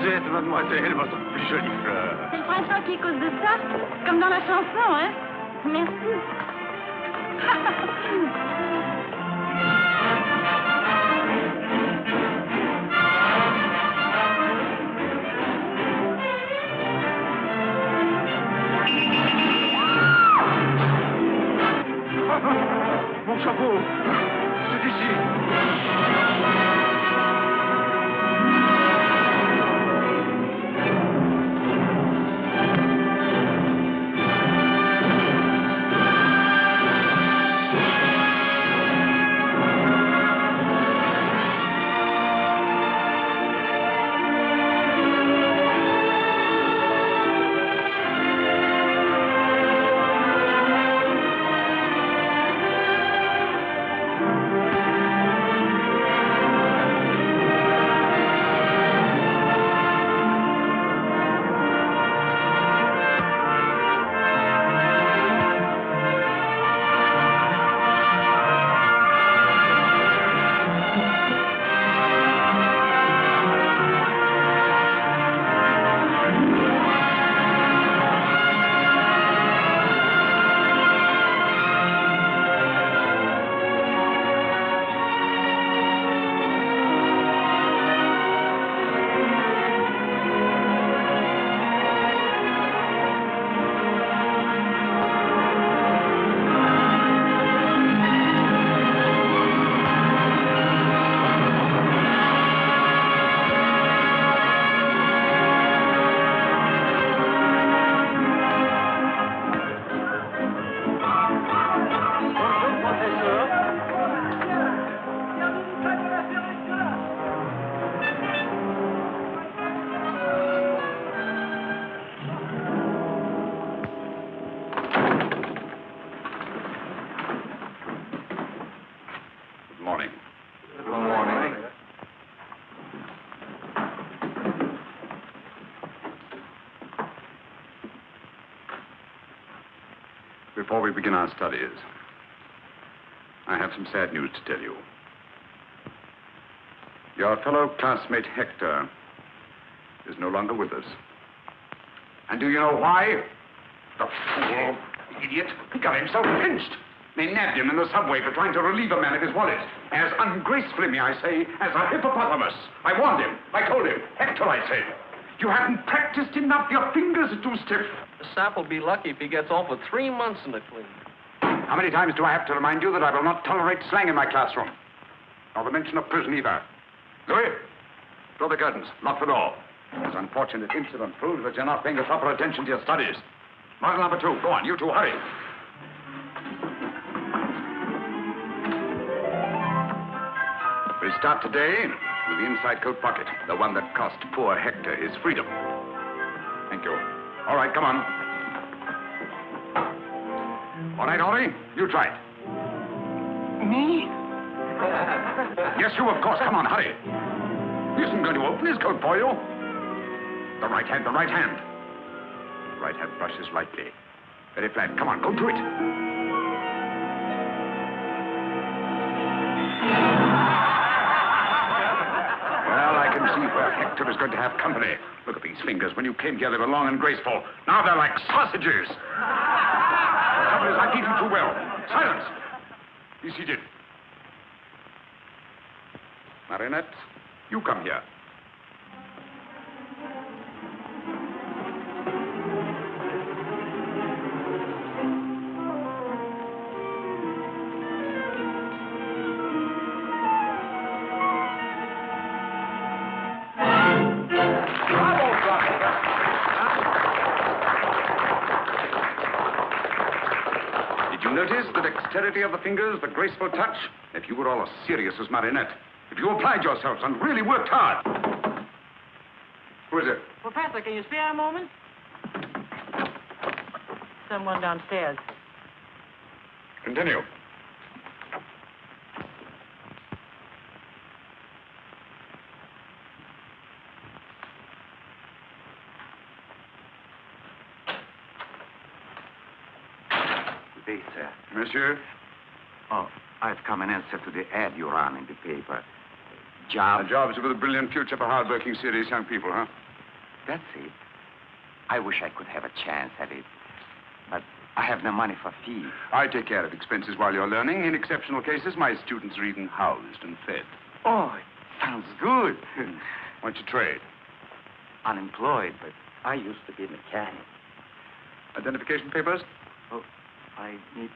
jette, mademoiselle, votre plus jolie fleur. C'est le printemps qui est cause de ça, comme dans la chanson, hein? Merci. Mon chapeau, c'est ici. Before we begin our studies, I have some sad news to tell you. Your fellow classmate Hector is no longer with us. And do you know why? The fool, idiot, got himself pinched. They nabbed him in the subway for trying to relieve a man of his wallet. As ungracefully, may I say, as a hippopotamus. I warned him. I told him. Hector, I said. You haven't practiced enough. Your fingers are too stiff. The sap will be lucky if he gets off with 3 months in the clean. How many times do I have to remind you that I will not tolerate slang in my classroom? Nor the mention of prison either. Louis, draw the curtains. Lock the door. This unfortunate incident proves that you're not paying the proper attention to your studies. Model number 2. Go on, you two, hurry. We start today with the inside coat pocket, the one that cost poor Hector his freedom. Thank you. All right, come on. All right, Ollie, you try it. Me? Yes, you, of course. Come on, hurry. He isn't going to open his coat for you. The right hand, the right hand. The right hand brushes lightly. Very flat. Come on, go to it. See where Hector is going to have company. Look at these fingers. When you came here, they were long and graceful. Now they're like sausages. The trouble is, I beat you too well. Silence. Be seated. Marinette, you come here. Notice the dexterity of the fingers, the graceful touch. If you were all as serious as Marinette, if you applied yourselves and really worked hard. Who is it? Professor, can you spare a moment? Someone downstairs. Continue. Day, sir. Monsieur? Oh, I've come in answer to the ad you ran in the paper. Job? Jobs with a brilliant future for hard-working, serious young people, huh? Betsy, I wish I could have a chance at it. But I have no money for fees. I take care of expenses while you're learning. In exceptional cases, my students are even housed and fed. Oh, it sounds good. What's your trade? Unemployed, but I used to be a mechanic. Identification papers? Oh, I need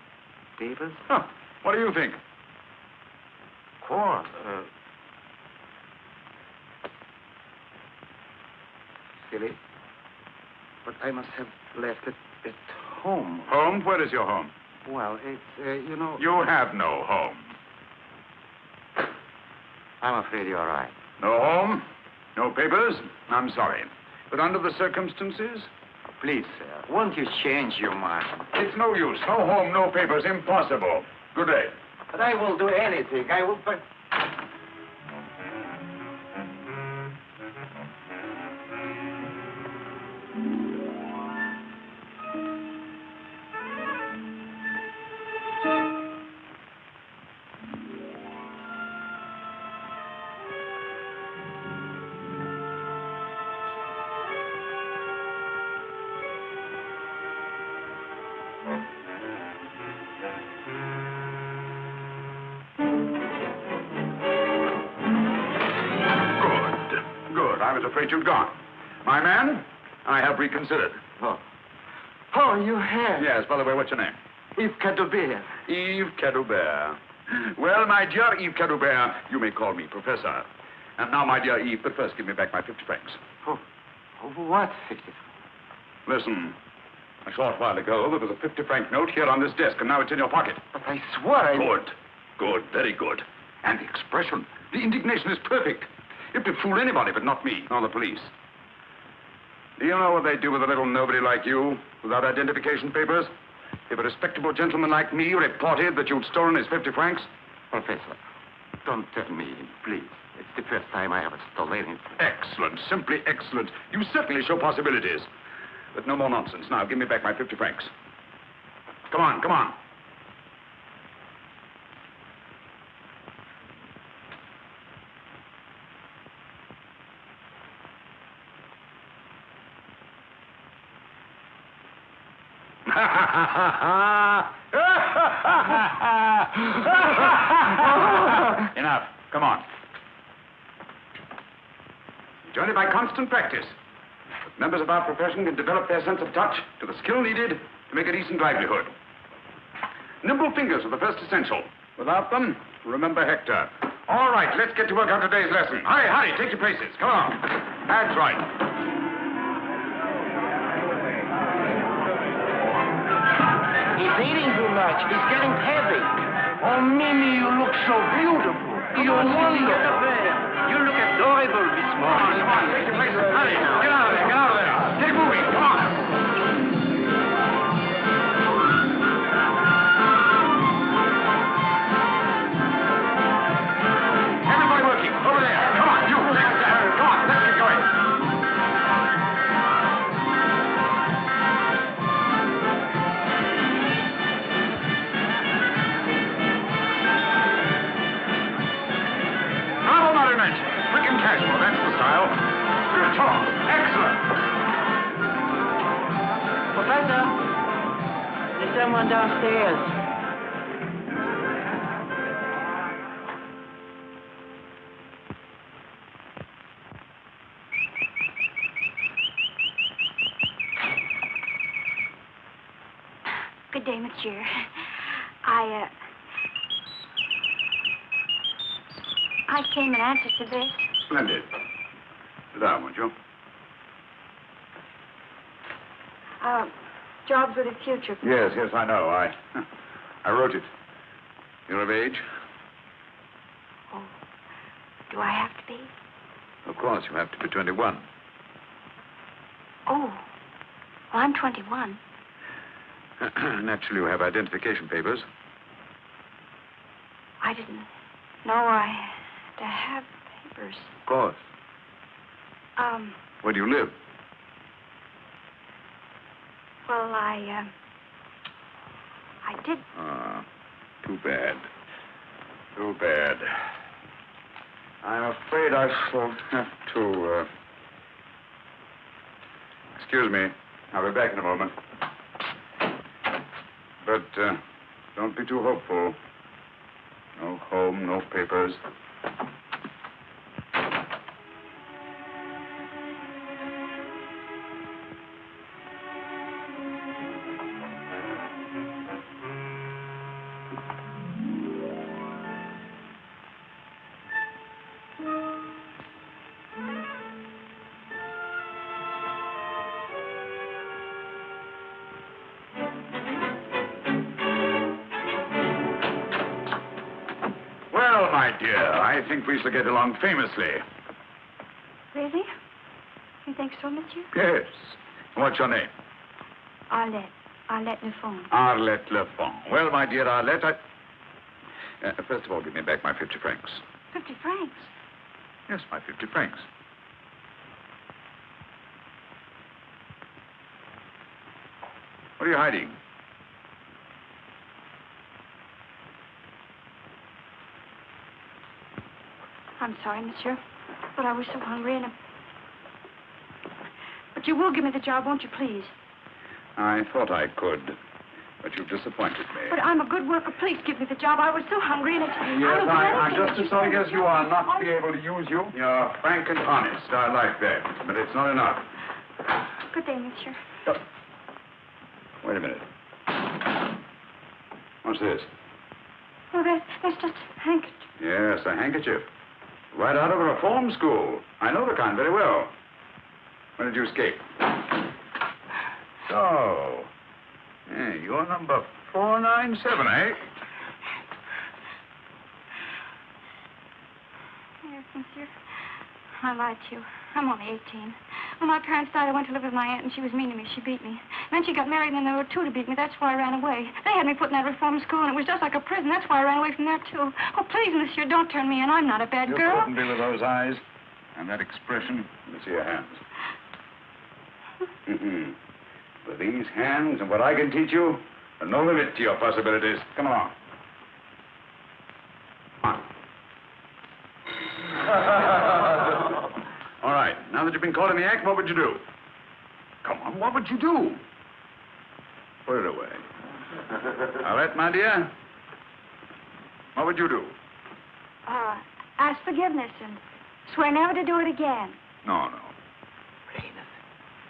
papers? Huh. What do you think? Of course. Silly. But I must have left it at home. Home? Where is your home? Well, it's, you know... You have no home. I'm afraid you're right. No home? No papers? I'm sorry. But under the circumstances? Please, sir, won't you change your mind? It's no use. No home, no papers. Impossible. Good day. But I will do anything. I will... I was afraid you'd gone. My man, I have reconsidered. Oh. Oh, you have? Yes, by the way, what's your name? Yves Cadoubert. Yves Cadoubert. Well, my dear Yves Cadoubert, you may call me Professor. And now, my dear Yves, but first give me back my 50 francs. Oh, what 50 francs? Listen, a short while ago, there was a 50-franc note here on this desk, and now it's in your pocket. But I swear I... Good. Good, very good. And the expression, the indignation is perfect. It would fool anybody, but not me, nor the police. Do you know what they do with a little nobody like you, without identification papers? If a respectable gentleman like me reported that you'd stolen his 50 francs? Professor, don't tell me, please. It's the first time I ever stole anything. Excellent, simply excellent. You certainly show possibilities. But no more nonsense. Now, give me back my 50 francs. Come on, come on. Enough. Come on. It's only by constant practice that members of our profession can develop their sense of touch to the skill needed to make a decent livelihood. Nimble fingers are the first essential. Without them, remember Hector. All right, let's get to work on today's lesson. Hurry, hurry, take your places. Come on. That's right. He's eating too much. He's getting heavy. Oh, Mimi, you look so beautiful. You're wonderful. You look adorable this morning. Come on, take your places. Hurry now. Get out of there, get out of there. Get moving, come on. Everybody working. Over there. Come on, you. Come on, let's get going. Quick and casual, that's the style. Good talk. Excellent. Professor, there's someone downstairs. Good day, monsieur. I came in answer to this. Splendid. Sit down, won't you? Jobs with a future. Yes, yes, I know. I wrote it. You're of age? Oh, do I have to be? Of course, you have to be 21. Oh, well, I'm 21. Naturally, you have identification papers. I didn't know I had to have papers. Of course. Where do you live? Well, I did. Too bad. Too bad. I'm afraid I shall have to Excuse me. I'll be back in a moment. But don't be too hopeful. No home, no papers. I think we shall get along famously. Really? You think so, monsieur? Yes. What's your name? Arlette. Arlette Lafron. Arlette Lafron. Well, my dear Arlette, first of all, give me back my 50 francs. 50 francs? Yes, my 50 francs. What are you hiding? I'm sorry, monsieur, but I was so hungry and... But you will give me the job, won't you, please? I thought I could, but you've disappointed me. But I'm a good worker. Please give me the job. I was so hungry and it's... Yes, I'm just as sorry as you are not to be able to use you. You're frank and honest. I like that, but it's not enough. Good day, monsieur. Oh. Wait a minute. What's this? Oh, that's just a handkerchief. Yes, a handkerchief. Right out of a reform school. I know the kind very well. When did you escape? So, you're number 497, eh? Yes, monsieur. I lied to you. I'm only 18. When my parents died, I went to live with my aunt, and she was mean to me. She beat me. Then she got married, and then there were two to beat me. That's why I ran away. They had me put in that reform school, and it was just like a prison. That's why I ran away from there, too. Oh, please, monsieur, don't turn me in. I'm not a bad girl. You couldn't be with those eyes and that expression. Let me see your hands. With these hands and what I can teach you, there's no limit to your possibilities. Come along. Come on. All right. Now that you've been caught in the act, what would you do? Come on, what would you do? Put it away. Arlette, my dear, what would you do? Ask forgiveness and swear never to do it again. No. Play innocent.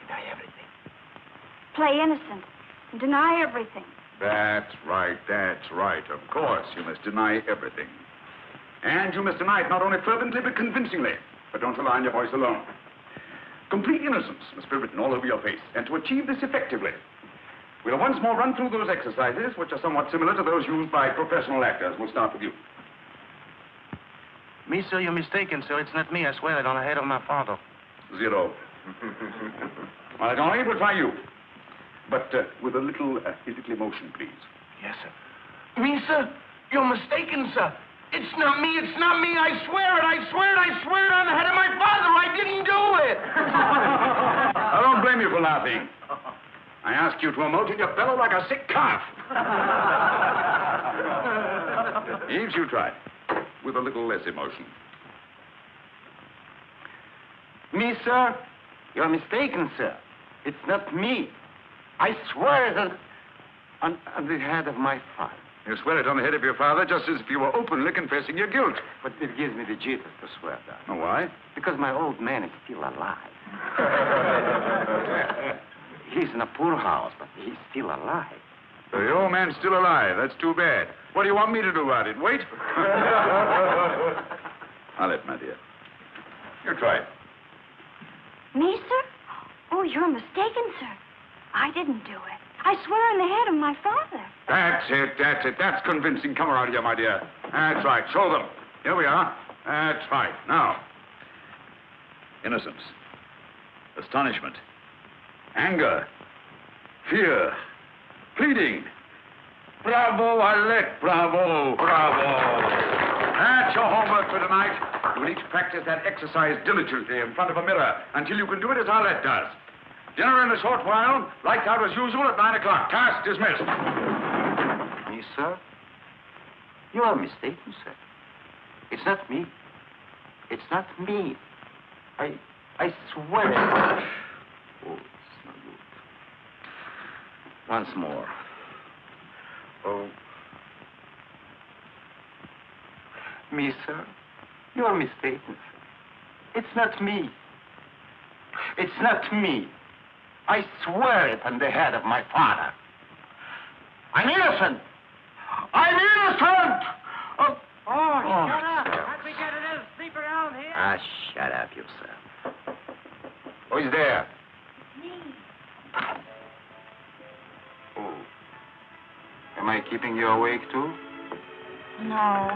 Deny everything. Play innocent and deny everything. That's right. Of course, you must deny everything. And you must deny it not only fervently, but convincingly. But don't rely on your voice alone. Complete innocence must be written all over your face. And to achieve this effectively, we'll once more run through those exercises, which are somewhat similar to those used by professional actors. We'll start with you. Me, sir, you're mistaken, sir. It's not me. I swear it on the head of my father. 0. Well, I don't think we'll try you. But with a little physical emotion, please. Yes, sir. Me, sir? You're mistaken, sir. It's not me. I swear it on the head of my father. I didn't do it. I don't blame you for laughing. I asked you to emote and you bellow like a sick calf. Eves, you try. With a little less emotion. Me, sir? You're mistaken, sir. It's not me. I swear it on the head of my father. You swear it on the head of your father just as if you were openly confessing your guilt. But it gives me the jitters to swear that. Oh, why? Because my old man is still alive. He's in a poorhouse, but he's still alive. So the old man's still alive. That's too bad. What do you want me to do about it? Wait? Arlette, my dear. You try it. Me, sir? Oh, you're mistaken, sir. I didn't do it. I swear on the head of my father. That's it. That's convincing. Come around here, my dear. That's right. Show them. Here we are. That's right. Now, innocence, astonishment, anger, fear, pleading. Bravo, Arlette. Bravo. That's your homework for tonight. You will each practice that exercise diligently in front of a mirror until you can do it as Arlette does. Dinner in a short while. Lights out as usual at 9 o'clock. Task dismissed. Me, sir? You are mistaken, sir. It's not me. I swear it. Oh, it's not Once more. Oh. Me, sir? You're mistaken. It's not me. It's not me. I swear it on the head of my father. I'm innocent. I'm innocent! Oh, shut up. Can't we get a little sleep around here? Ah, shut up yourself. Who's there? Me. Oh. Am I keeping you awake, too? No.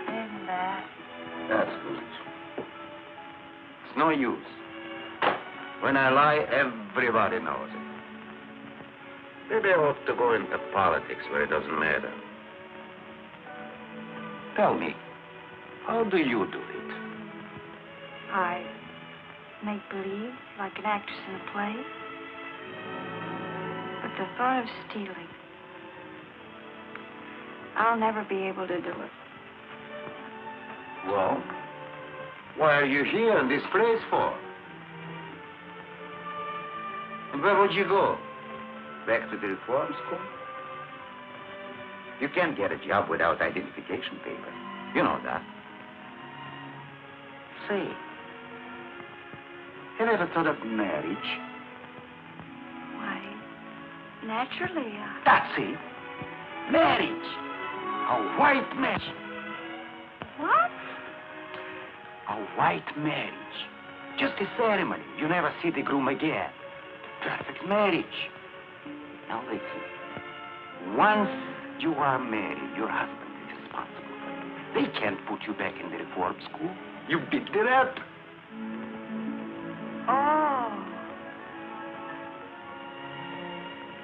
Isn't that? That's good. It's no use. When I lie, everybody knows it. Maybe I ought to go into politics where it doesn't matter. Tell me, how do you do it? I make believe, like an actress in a play. But the thought of stealing, I'll never be able to do it. Well, why are you here in this place for? And where would you go? Back to the reform school? You can't get a job without identification papers. You know that. Say, have you ever thought of marriage? Why, naturally, That's it. Marriage. A white marriage. What? A white marriage. Just a ceremony. You never see the groom again. Perfect marriage. Now listen. Once you are married, your husband is responsible for you. They can't put you back in the reform school. You beat it up. Oh.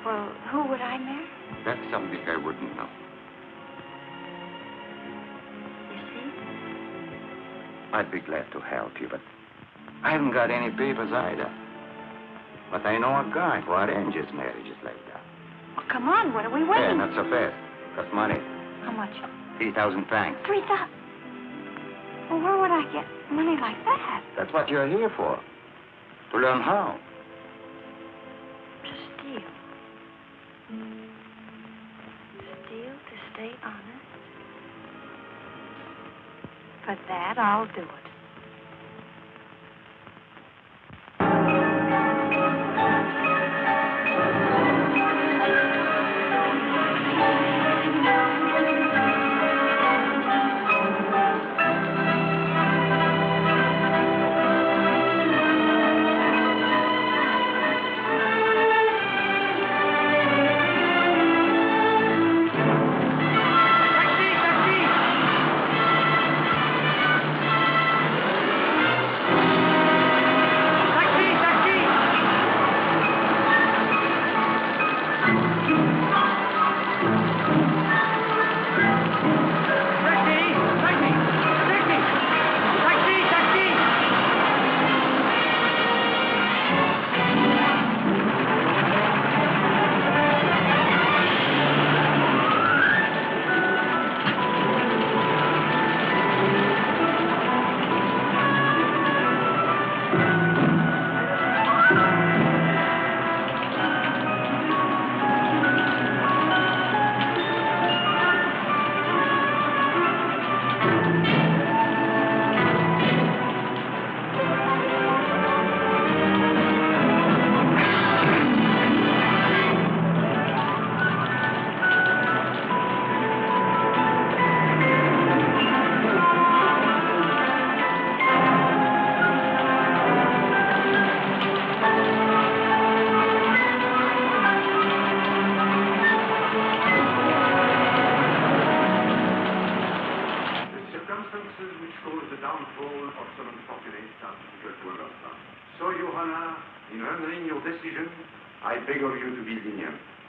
Well, who would I marry? That's something I wouldn't know. You see? I'd be glad to help you, but I haven't got any papers either. But I know a guy who arranges marriages like that. Well, come on, what are we Yeah, waiting? not so fast. Cost money. How much? 3,000 francs. 3,000. Well, where would I get money like that? That's what you're here for. To learn how. To steal. Steal to stay honest. For that, I'll do it.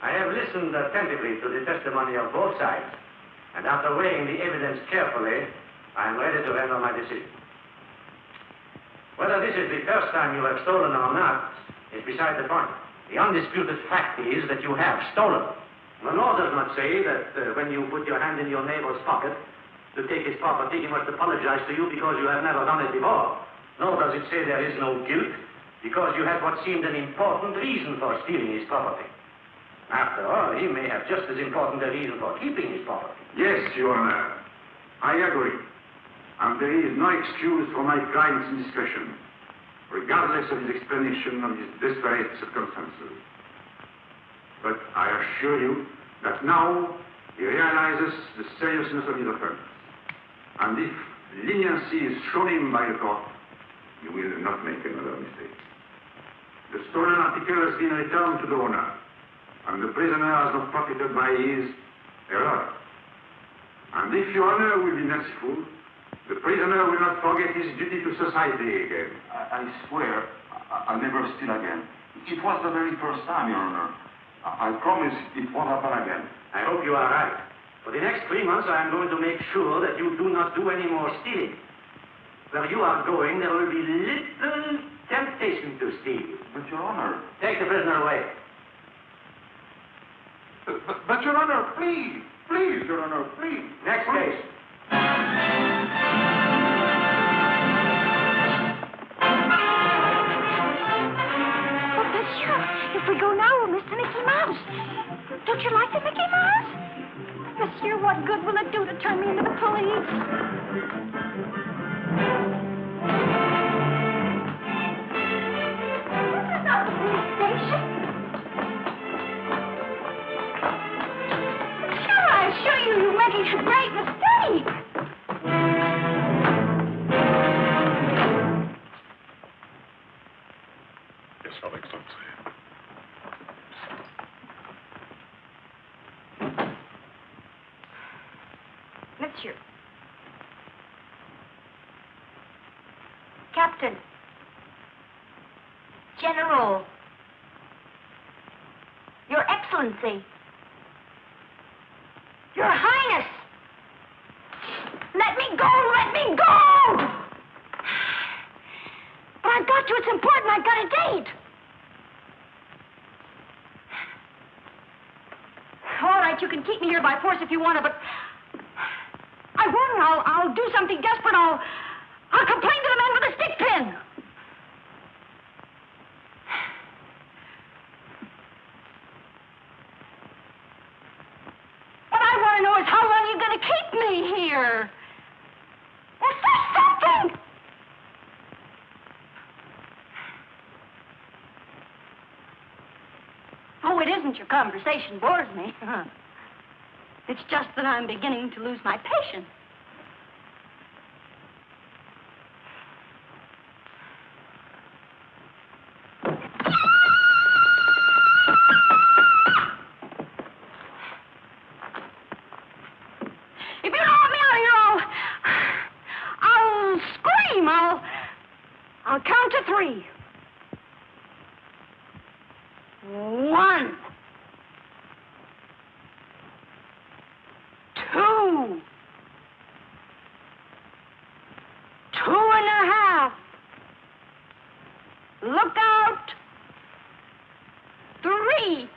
I have listened attentively to the testimony of both sides, and after weighing the evidence carefully, I am ready to render my decision. Whether this is the first time you have stolen or not is beside the point. The undisputed fact is that you have stolen. The law does not say that when you put your hand in your neighbor's pocket to take his property, he must apologize to you because you have never done it before. Nor does it say there is no guilt because you had what seemed an important reason for stealing his property. After all, he may have just as important a reason for keeping his property. Yes, Your Honor. I agree. And there is no excuse for my client's indiscretion, regardless of his explanation of his desperate circumstances. But I assure you that now he realizes the seriousness of his offense. And if leniency is shown him by the court, he will not make another mistake. The stolen article has been returned to the owner, and the prisoner has not profited by his error. And if Your Honor will be merciful, the prisoner will not forget his duty to society again. I swear I'll never steal again. It was the very first time, Your Honor. I promise it won't happen again. I hope you are right. For the next 3 months, I am going to make sure that you do not do any more stealing. Where you are going, there will be little temptation to steal. But, Your Honor... Take the prisoner away. But Your Honor, please, please, Your Honor, please. Next case. Oh, monsieur, if we go now, we'll miss the Mickey Mouse. Don't you like the Mickey Mouse? Monsieur, what good will it do to turn me into the police? This is not the police station. Sure, I assure you, you're making a great mistake. Yes, Your Excellency. Monsieur. Captain. General. Your Excellency. Your Highness. Let me go! Let me go! But I've got to. It's important. I've got a date. All right, you can keep me here by force if you want to, but I won't. I'll do something desperate. I'll complain to the man with the stick pin. What I want to know is how long you're going to keep me here. Well, say something. Oh, it isn't your conversation bores me. It's just that I'm beginning to lose my patience. If you don't let me out of here, I'll scream. I'll count to 3. 1, 2, 2.5. Look out. 3.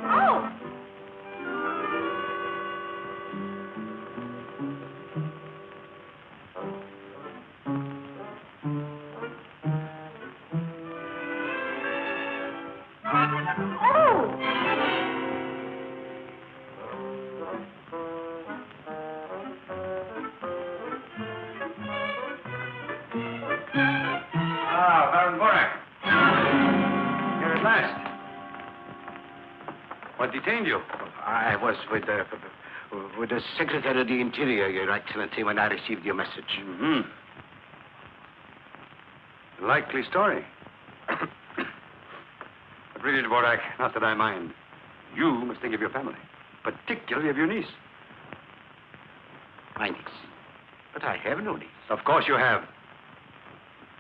Oh. What detained you? I was with the Secretary of the Interior, Your Excellency, when I received your message. Mm-hmm. Likely story. But really, Dvorak, not that I mind. You must think of your family, particularly of your niece. My niece. But I have no niece. Of course you have.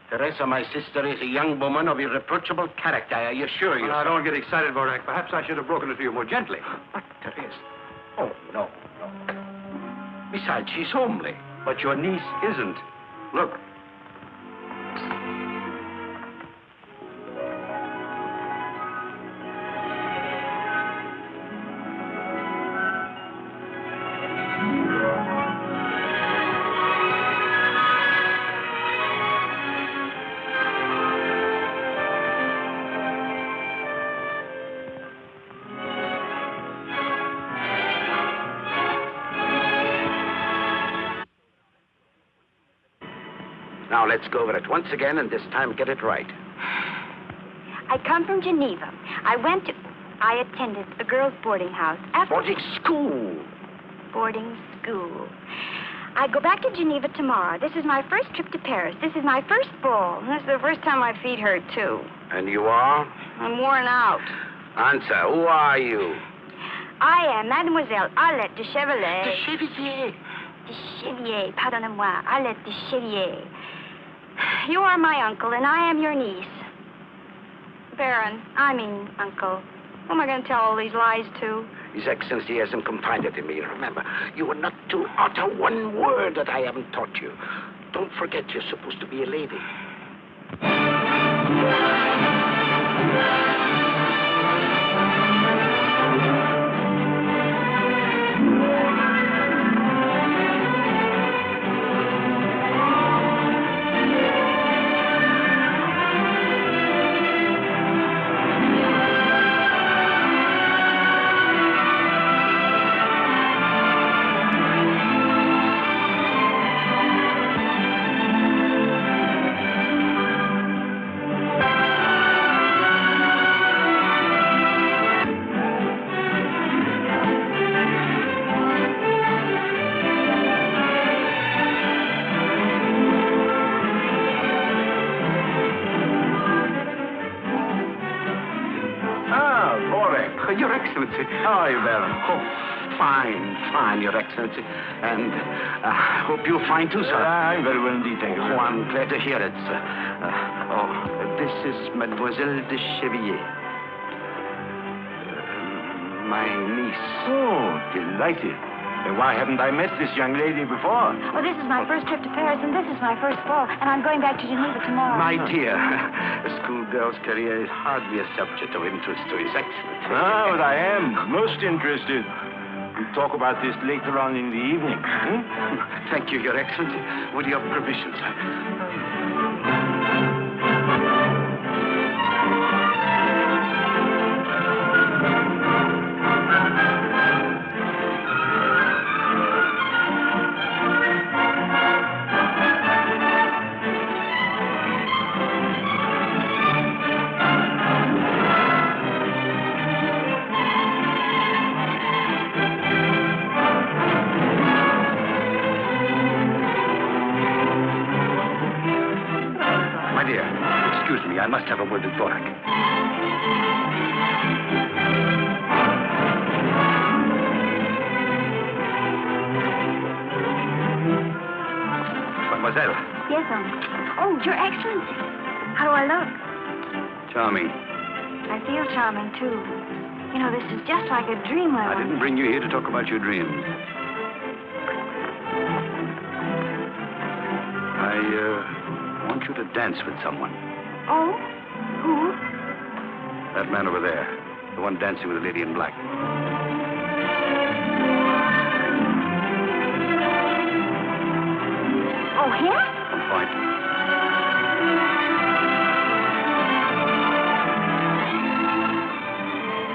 Teresa, my sister, is a young woman of irreproachable character, I assure you. Now, don't get excited, Dvorak. Perhaps I should have broken it to you more gently. But, Teresa... Oh, no, no. Besides, she's homely. But your niece isn't. Look. Now, let's go over it once again, and this time get it right. I come from Geneva. I attended a girls' boarding house. Boarding school. Boarding school. I go back to Geneva tomorrow. This is my first trip to Paris. This is my first ball. This is the first time my feet hurt, too. And you are? I'm worn out. Answer. Who are you? I am Mademoiselle Arlette de Chevalier. De Chevalier. De Chevalier. Pardonnez-moi. Arlette de Chevalier. You are my uncle, and I am your niece. Baron, uncle. Who am I going to tell all these lies to? His Excellency hasn't confided in me. Remember, you are not to utter one word that I haven't taught you. Don't forget you're supposed to be a lady. Your Excellency. How are you, Baron? Oh, fine, Your Excellency. And I hope you're fine too, sir. I'm very well indeed, thank you. Oh, I'm glad to hear it, sir. This is Mademoiselle de Chevalier. My niece. Oh, delighted. Why haven't I met this young lady before? Well, this is my first trip to Paris, and this is my first ball, and I'm going back to Geneva tomorrow. My dear, a schoolgirl's career is hardly a subject of interest to His Excellency. Ah, but I am most interested. We'll talk about this later on in the evening. Thank you, Your Excellency. With your permission, sir. I must have a word with Borak. Mademoiselle. Yes, Oh, Your Excellency. How do I look? Charming. I feel charming, too. You know, this is just like a dream I didn't bring you here to talk about your dreams. I want you to dance with someone. Oh? Who? That man over there. The one dancing with the lady in black. Oh, him? On point.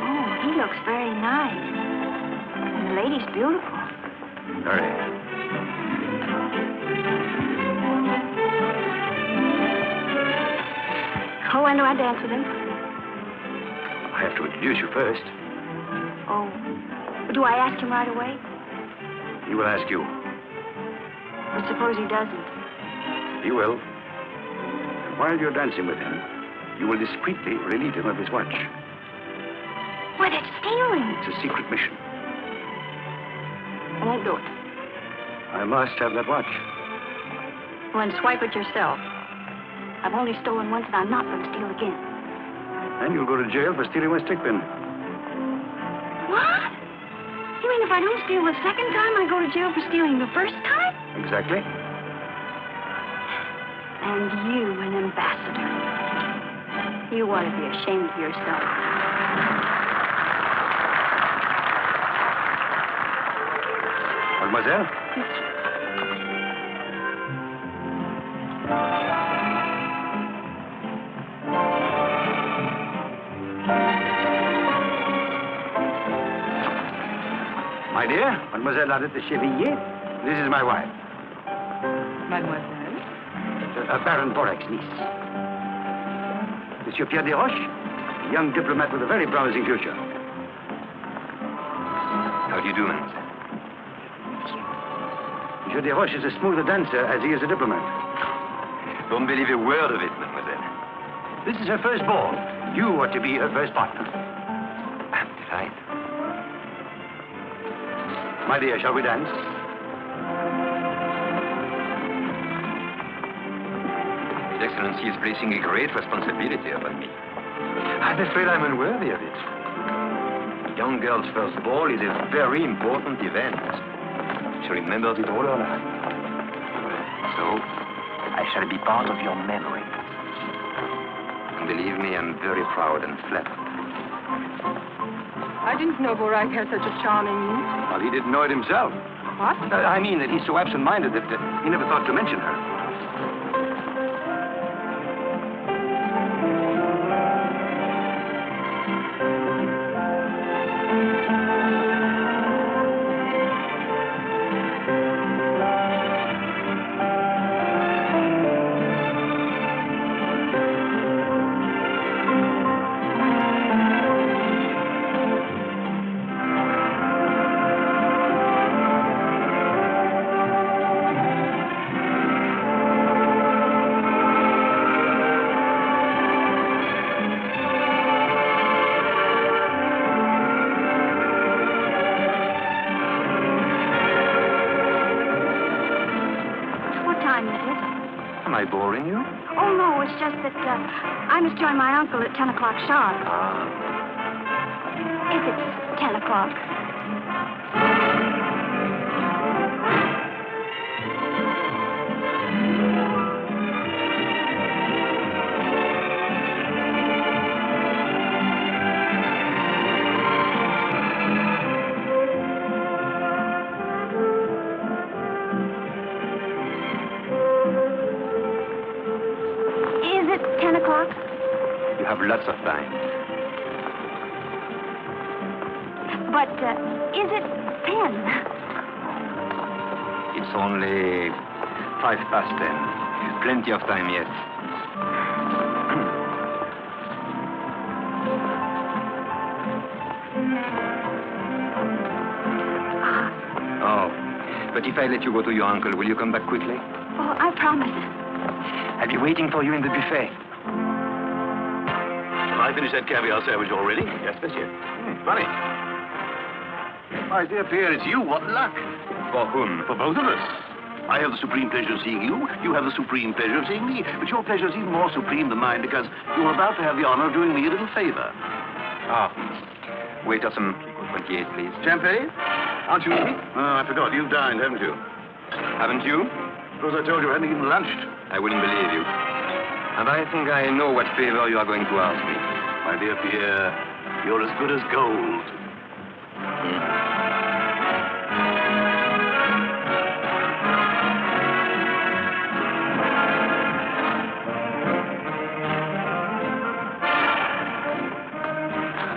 Oh, he looks very nice. And the lady's beautiful. Very. Oh, when do I dance with him? I have to introduce you first. Oh. Do I ask him right away? He will ask you. But suppose he doesn't? He will. And while you're dancing with him, you will discreetly relieve him of his watch. Why, that's stealing. It's a secret mission. I won't do it. I must have that watch. Well, then swipe it yourself. I've only stolen once, and I'm not going to steal again. And you'll go to jail for stealing my stick pin. What? You mean if I don't steal the second time, I go to jail for stealing the first time? Exactly. And you, an ambassador. You ought to be ashamed of yourself. Mademoiselle? My dear, Mademoiselle Arlette de Chevalier, this is my wife. Mademoiselle? Baron Borak's niece. Monsieur Pierre Desroches, a young diplomat with a very promising future. How do you do, mademoiselle? Monsieur Desroches is as smooth a dancer as he is a diplomat. Don't believe a word of it, mademoiselle. This is her first ball. You ought to be her first partner. I'm delighted. My dear, shall we dance? His Excellency is placing a great responsibility upon me. I'm afraid I'm unworthy of it. A young girl's first ball is a very important event. She remembers it all her life. So, I shall be part of your memory. And believe me, I'm very proud and flattered. I didn't know Borak had such a charming niece. Well, he didn't know it himself. What? I mean that he's so absent-minded that he never thought to mention her. I must join my uncle at 10 o'clock sharp. If it's 10 o'clock. Lots of time. But is it 10? It's only 10:05. Plenty of time yet. Oh, but if I let you go to your uncle, will you come back quickly? Oh, I promise. I'll be waiting for you in the buffet. I finished that caviar sandwich already. Yes, monsieur. Funny. My dear Pierre, it's you. What luck. For whom? For both of us. I have the supreme pleasure of seeing you. You have the supreme pleasure of seeing me. But your pleasure is even more supreme than mine because you're about to have the honor of doing me a little favor. Ah. Waiter, some 28, please. Champagne? Aren't you eating? Oh, I forgot. You've dined, haven't you? Haven't you? Suppose I told you I hadn't even lunched. I wouldn't believe you. And I think I know what favor you are going to ask me. My dear Pierre, you're as good as gold.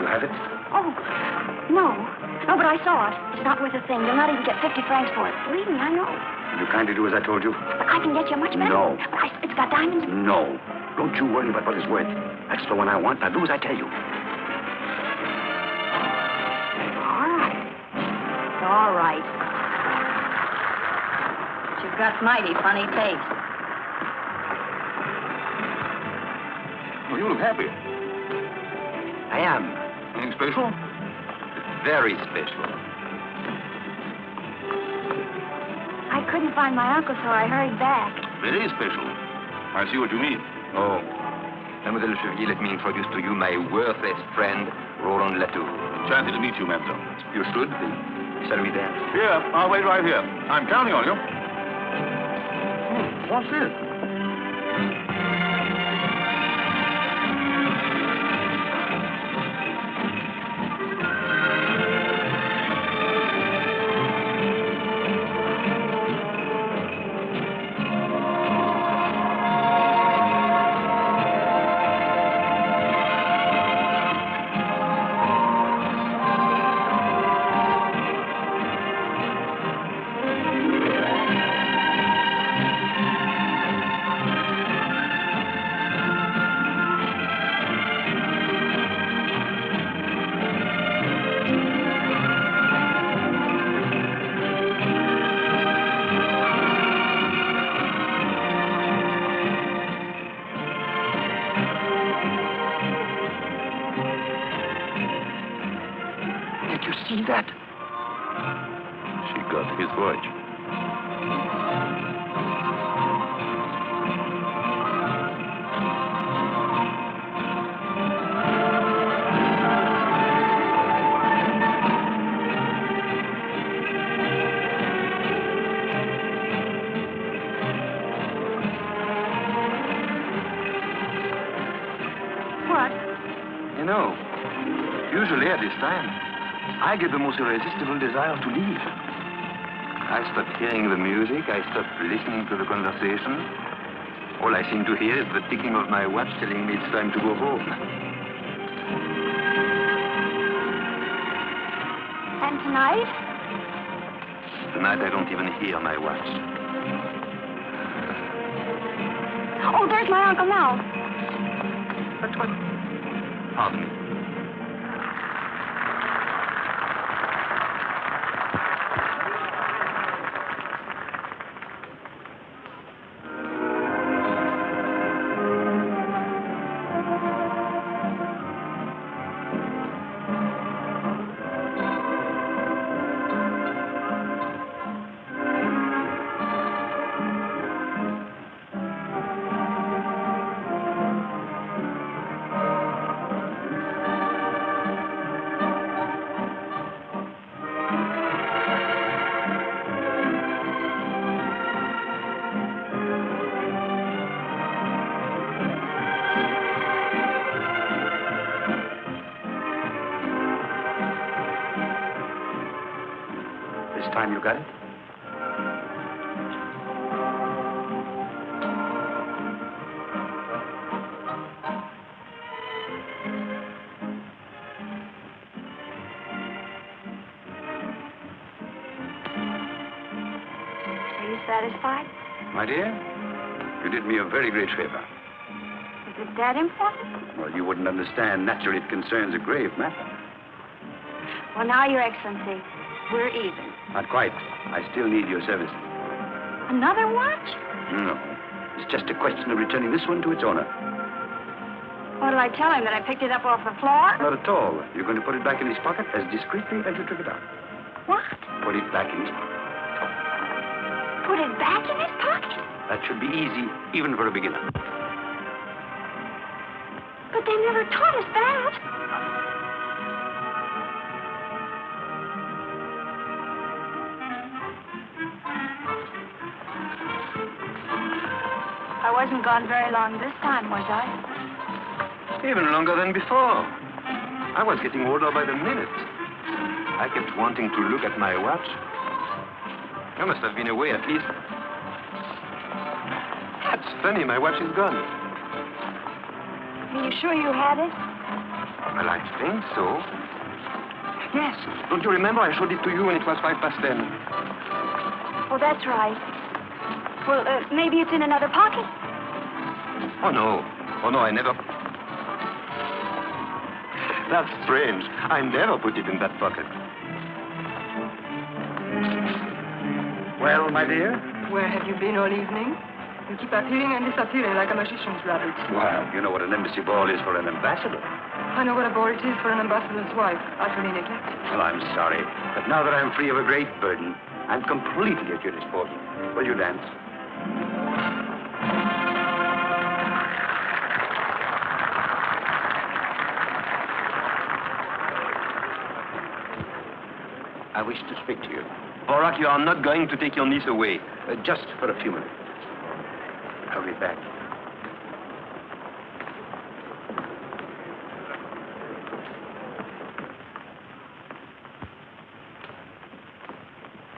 You have it? Oh, no. No, but I saw it. It's not worth a thing. You'll not even get 50 francs for it. Believe me, I know. Will you kindly do as I told you? But I can get you a much better. No. But it's got diamonds. No. Don't you worry about what it's worth. That's the one I want. Now do as I tell you. All right. But you've got mighty funny taste. Well, you look happy. I am. Anything special? Very special. I couldn't find my uncle, so I hurried back. Very special. I see what you mean. Oh. Mademoiselle Chevalier, let me introduce to you my worthless friend, Roland Latour. Enchanted to meet you, mademoiselle. You should be. Shall we dance? Here, I'll wait right here. I'm counting on you. What's this? Usually at this time, I get the most irresistible desire to leave. I stop hearing the music, I stop listening to the conversation. All I seem to hear is the ticking of my watch telling me it's time to go home. And tonight? Tonight I don't even hear my watch. Oh, there's my uncle now. What? Pardon me. Time you got it? Are you satisfied? My dear, you did me a very great favor. Is it that important? Well, you wouldn't understand. Naturally, it concerns a grave matter. Well, now, Your Excellency, we're even. Not quite. I still need your services. Another watch? No. It's just a question of returning this one to its owner. What do I tell him, that I picked it up off the floor? Not at all. You're going to put it back in his pocket as discreetly as you took it out. What? Put it back in his pocket. Put it back in his pocket? That should be easy, even for a beginner. But they never taught us that. I wasn't gone very long this time, was I? Even longer than before. I was getting older by the minute. I kept wanting to look at my watch. I must have been away at least. That's funny, my watch is gone. Are you sure you had it? Well, I think so. Yes. Don't you remember I showed it to you when it was 10:05? Oh, that's right. Well, maybe it's in another pocket. Oh, no, I never... That's strange. I never put it in that pocket. Well, my dear? Where have you been all evening? You keep appearing and disappearing like a magician's rabbit. Well, you know what an embassy ball is for an ambassador. I know what a bore it is for an ambassador's wife, utterly neglected. Well, I'm sorry, but now that I'm free of a great burden, I'm completely at your disposal. Will you dance? I wish to speak to you. Barack, you are not going to take your niece away. Just for a few minutes. I'll be back.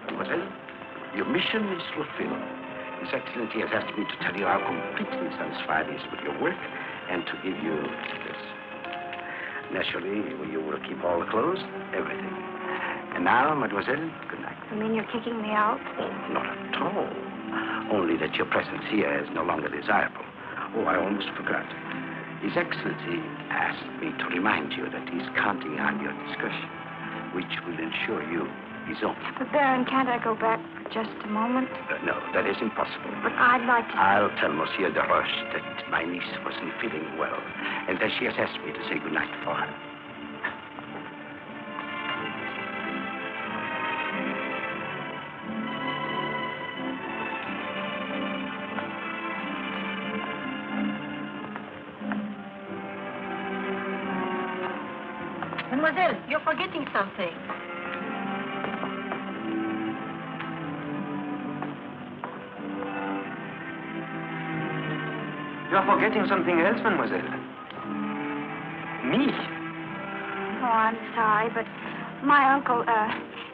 Mademoiselle, your mission is fulfilled. His Excellency has asked me to tell you how completely satisfied he is with your work and to give you this. Naturally, you will keep all the clothes, everything. And now, mademoiselle, good night. You mean you're kicking me out? Oh, not at all. Only that your presence here is no longer desirable. Oh, I almost forgot. His Excellency asked me to remind you that he's counting on your discretion, which will ensure you his own. But, Baron, can't I go back for just a moment? No, that is impossible. But I'd like to... I'll tell Monsieur de Roche that my niece wasn't feeling well, and that she has asked me to say goodnight for her. Mademoiselle, you're forgetting something. You're forgetting something else, mademoiselle. Me. Oh, I'm sorry, but my uncle,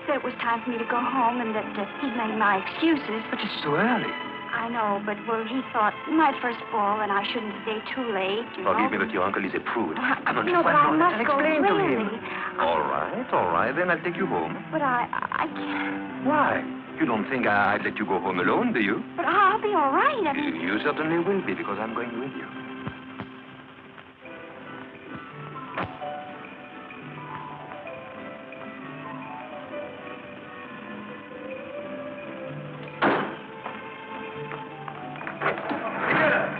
said it was time for me to go home and that he'd make my excuses. But it's too early. I know, but, well, he thought my first ball and I shouldn't stay too late, you Forgive know. me, but your uncle is a prude. Come on, No, but I must I'll go, explain to really. him. All right, then I'll take you home. But I can't. Why? You don't think I'd let you go home alone, do you? But I'll be all right. I mean, You certainly will be, because I'm going with you.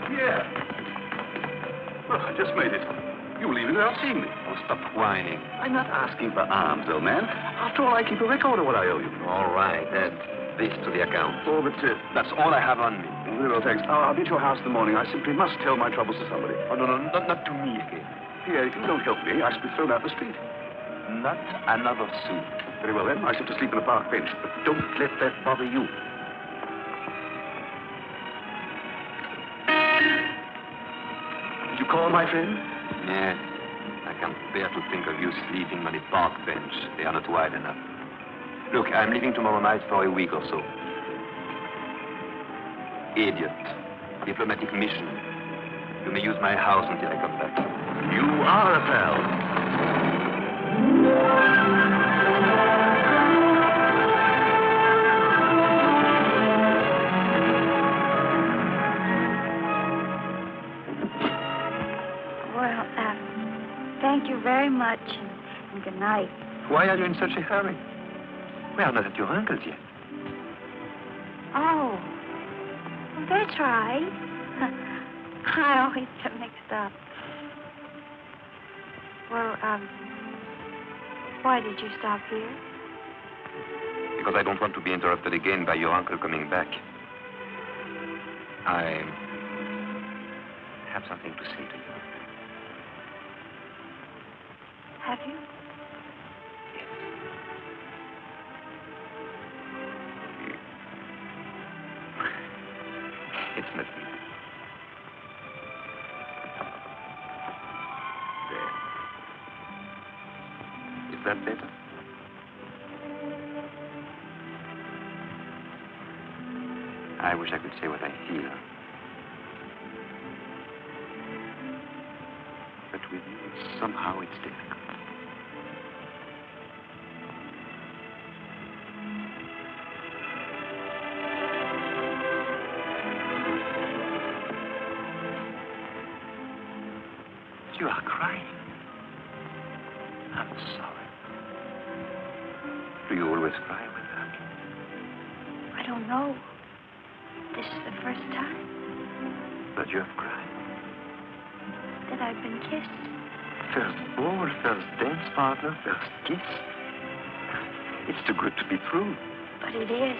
Pierre! Well, I just made it. You'll leave it without seeing me. Oh, stop whining. I'm not asking for alms, old man. After all, I keep a record of what I owe you. All right, add this to the account. Oh, but that's all I have on me. Well, thanks. I'll be at your house in the morning. I simply must tell my troubles to somebody. Oh, no, not to me again. Pierre, if you don't help me, I shall be thrown out the street. Not another sou. Very well, then. I shall have to sleep on a park bench. But don't let that bother you. Did you call, my friend? Yes. I can't bear to think of you sleeping on a park bench. They are not wide enough. Look, I'm leaving tomorrow night for a week or so. Idiot. Diplomatic mission. You may use my house until I come back. You are a pal. well, thank you very much, and good night. Why are you in such a hurry? We are not at your uncle's yet. Oh, that's right. I always get mixed up. Well, why did you stop here? Because I don't want to be interrupted again by your uncle coming back. I have something to say to you. Have you? It's not me. There. Is that better? I wish I could say what I feel. But with you, somehow it's difficult. You are crying. I'm sorry. Do you always cry when you're happy? I don't know. This is the first time But you have cried. that I've been kissed. First ball, first dance partner, first kiss. It's too good to be true. But it is.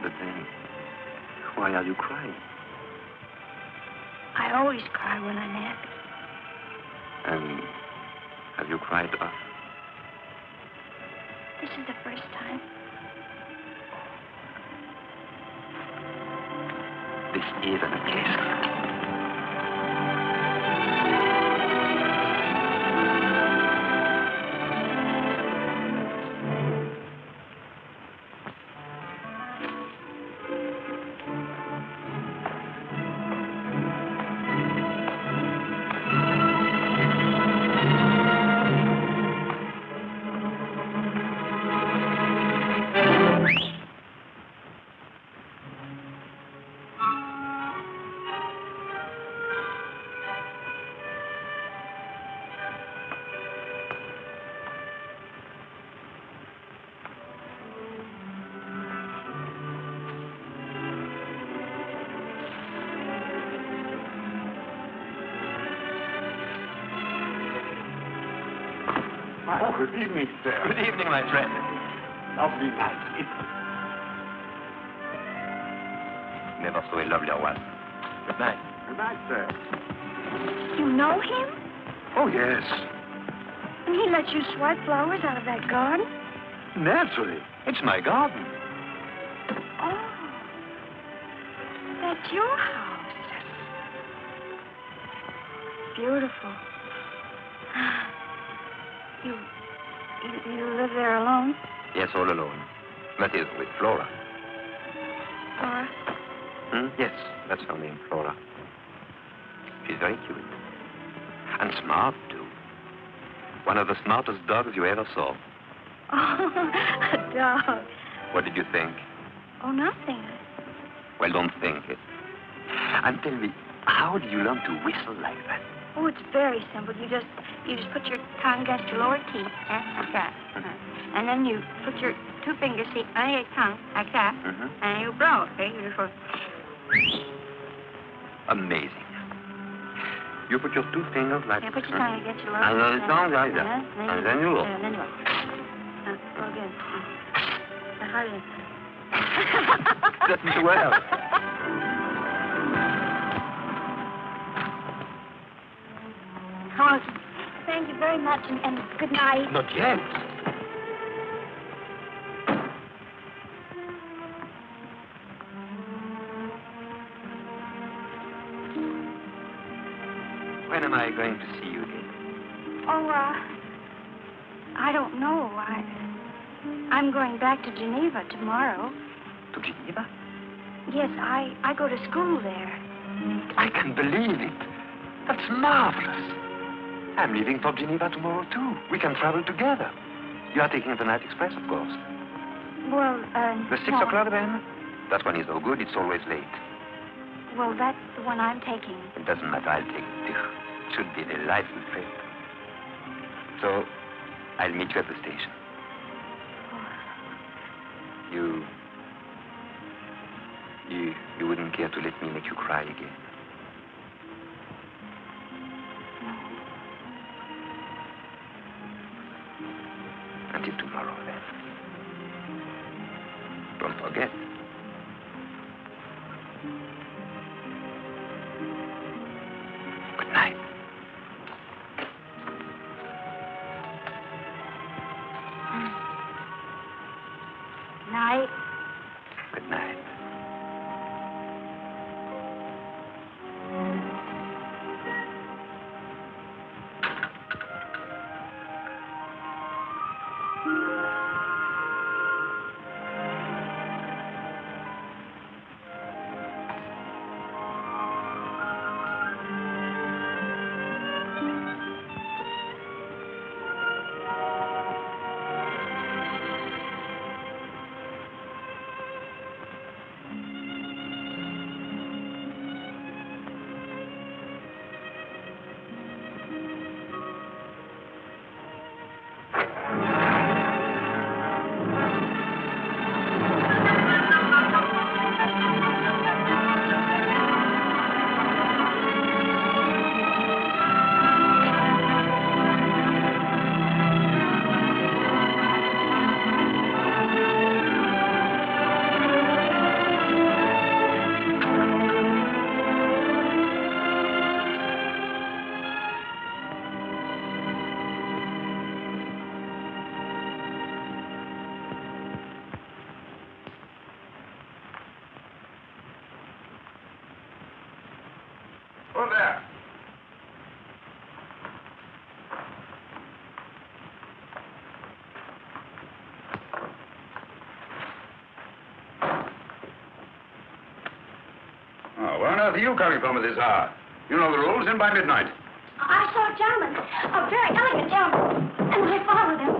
But then, why are you crying? I always cry when I'm happy. And have you cried often? This is the first time. This is an occasion. Oh, good evening, sir. Good evening, my friend. Lovely night. Never saw a lovelier one. Good night. Good night, sir. You know him? Oh, yes. And he lets you swipe flowers out of that garden? Naturally. It's my garden. Oh. That's your house. Beautiful. You live there alone? Yes, all alone. That is, with Flora. Flora? Yes, that's her name, Flora. She's very cute. And smart, too. One of the smartest dogs you ever saw. Oh, a dog. What did you think? Oh, nothing. Well, don't think it. And tell me, how did you learn to whistle like that? Oh, it's very simple. You just put your tongue against your lower teeth, like that. And then you put your two fingers on your tongue, like that, and you blow, okay? You just go... Amazing. You put your two fingers like Yeah, put your tongue against your lower and teeth. then tongue like that. And then you look. And then you look. Go again. Harder. Doesn't well. Oh, thank you very much, and good night. Not yet. When am I going to see you again? Oh, I don't know. I'm going back to Geneva tomorrow. To Geneva? Yes, I go to school there. I can believe it. That's marvelous. I'm leaving for Geneva tomorrow, too. We can travel together. You are taking the night express, of course. Well, The 6 no. o'clock, then? That one is no good. It's always late. Well, that's the one I'm taking. It doesn't matter. I'll take it. It should be a delightful trip. So, I'll meet you at the station. You wouldn't care to let me make you cry again. Until tomorrow, then. Don't forget. Good night. Night. Good night. Who's there? Oh, where on earth are you coming from at this hour? You know the rules, in by midnight. I saw a gentleman, a very elegant gentleman, and I followed him.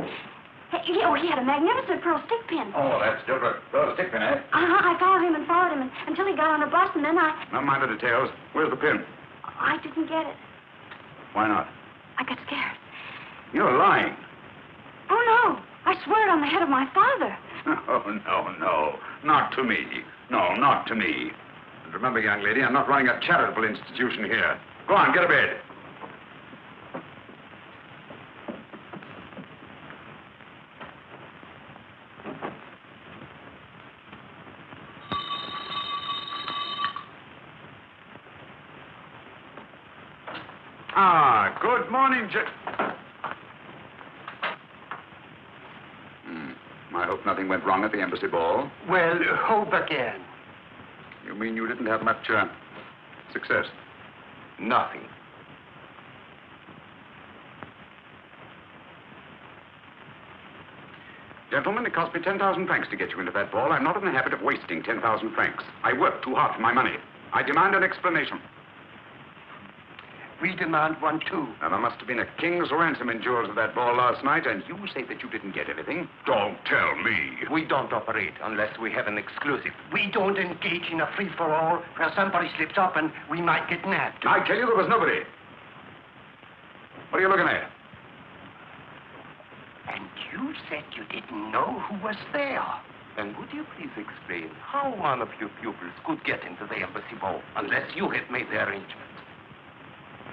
He had a magnificent pearl stick pin. Oh, that's different. Throw the stick pin, eh? I followed him until he got on a bus, and then Never mind the details. Where's the pin? I didn't get it. Why not? I got scared. You're lying. Oh, no. I swear it on the head of my father. Oh, no. Not to me. No, not to me. And remember, young lady, I'm not running a charitable institution here. Go on, get to bed. Good morning, nothing went wrong at the embassy ball. Well, hope again. You mean you didn't have much success? Nothing. Gentlemen, it cost me 10,000 francs to get you into that ball. I'm not in the habit of wasting 10,000 francs. I worked too hard for my money. I demand an explanation. We demand one, too. Now, there must have been a king's ransom in jewels at that ball last night, and you say that you didn't get anything? Don't tell me. We don't operate unless we have an exclusive. We don't engage in a free-for-all where somebody slips up and we might get nabbed. I tell you, there was nobody. What are you looking at? And you said you didn't know who was there. And would you please explain how one of your pupils could get into the embassy ball unless you had made the arrangement?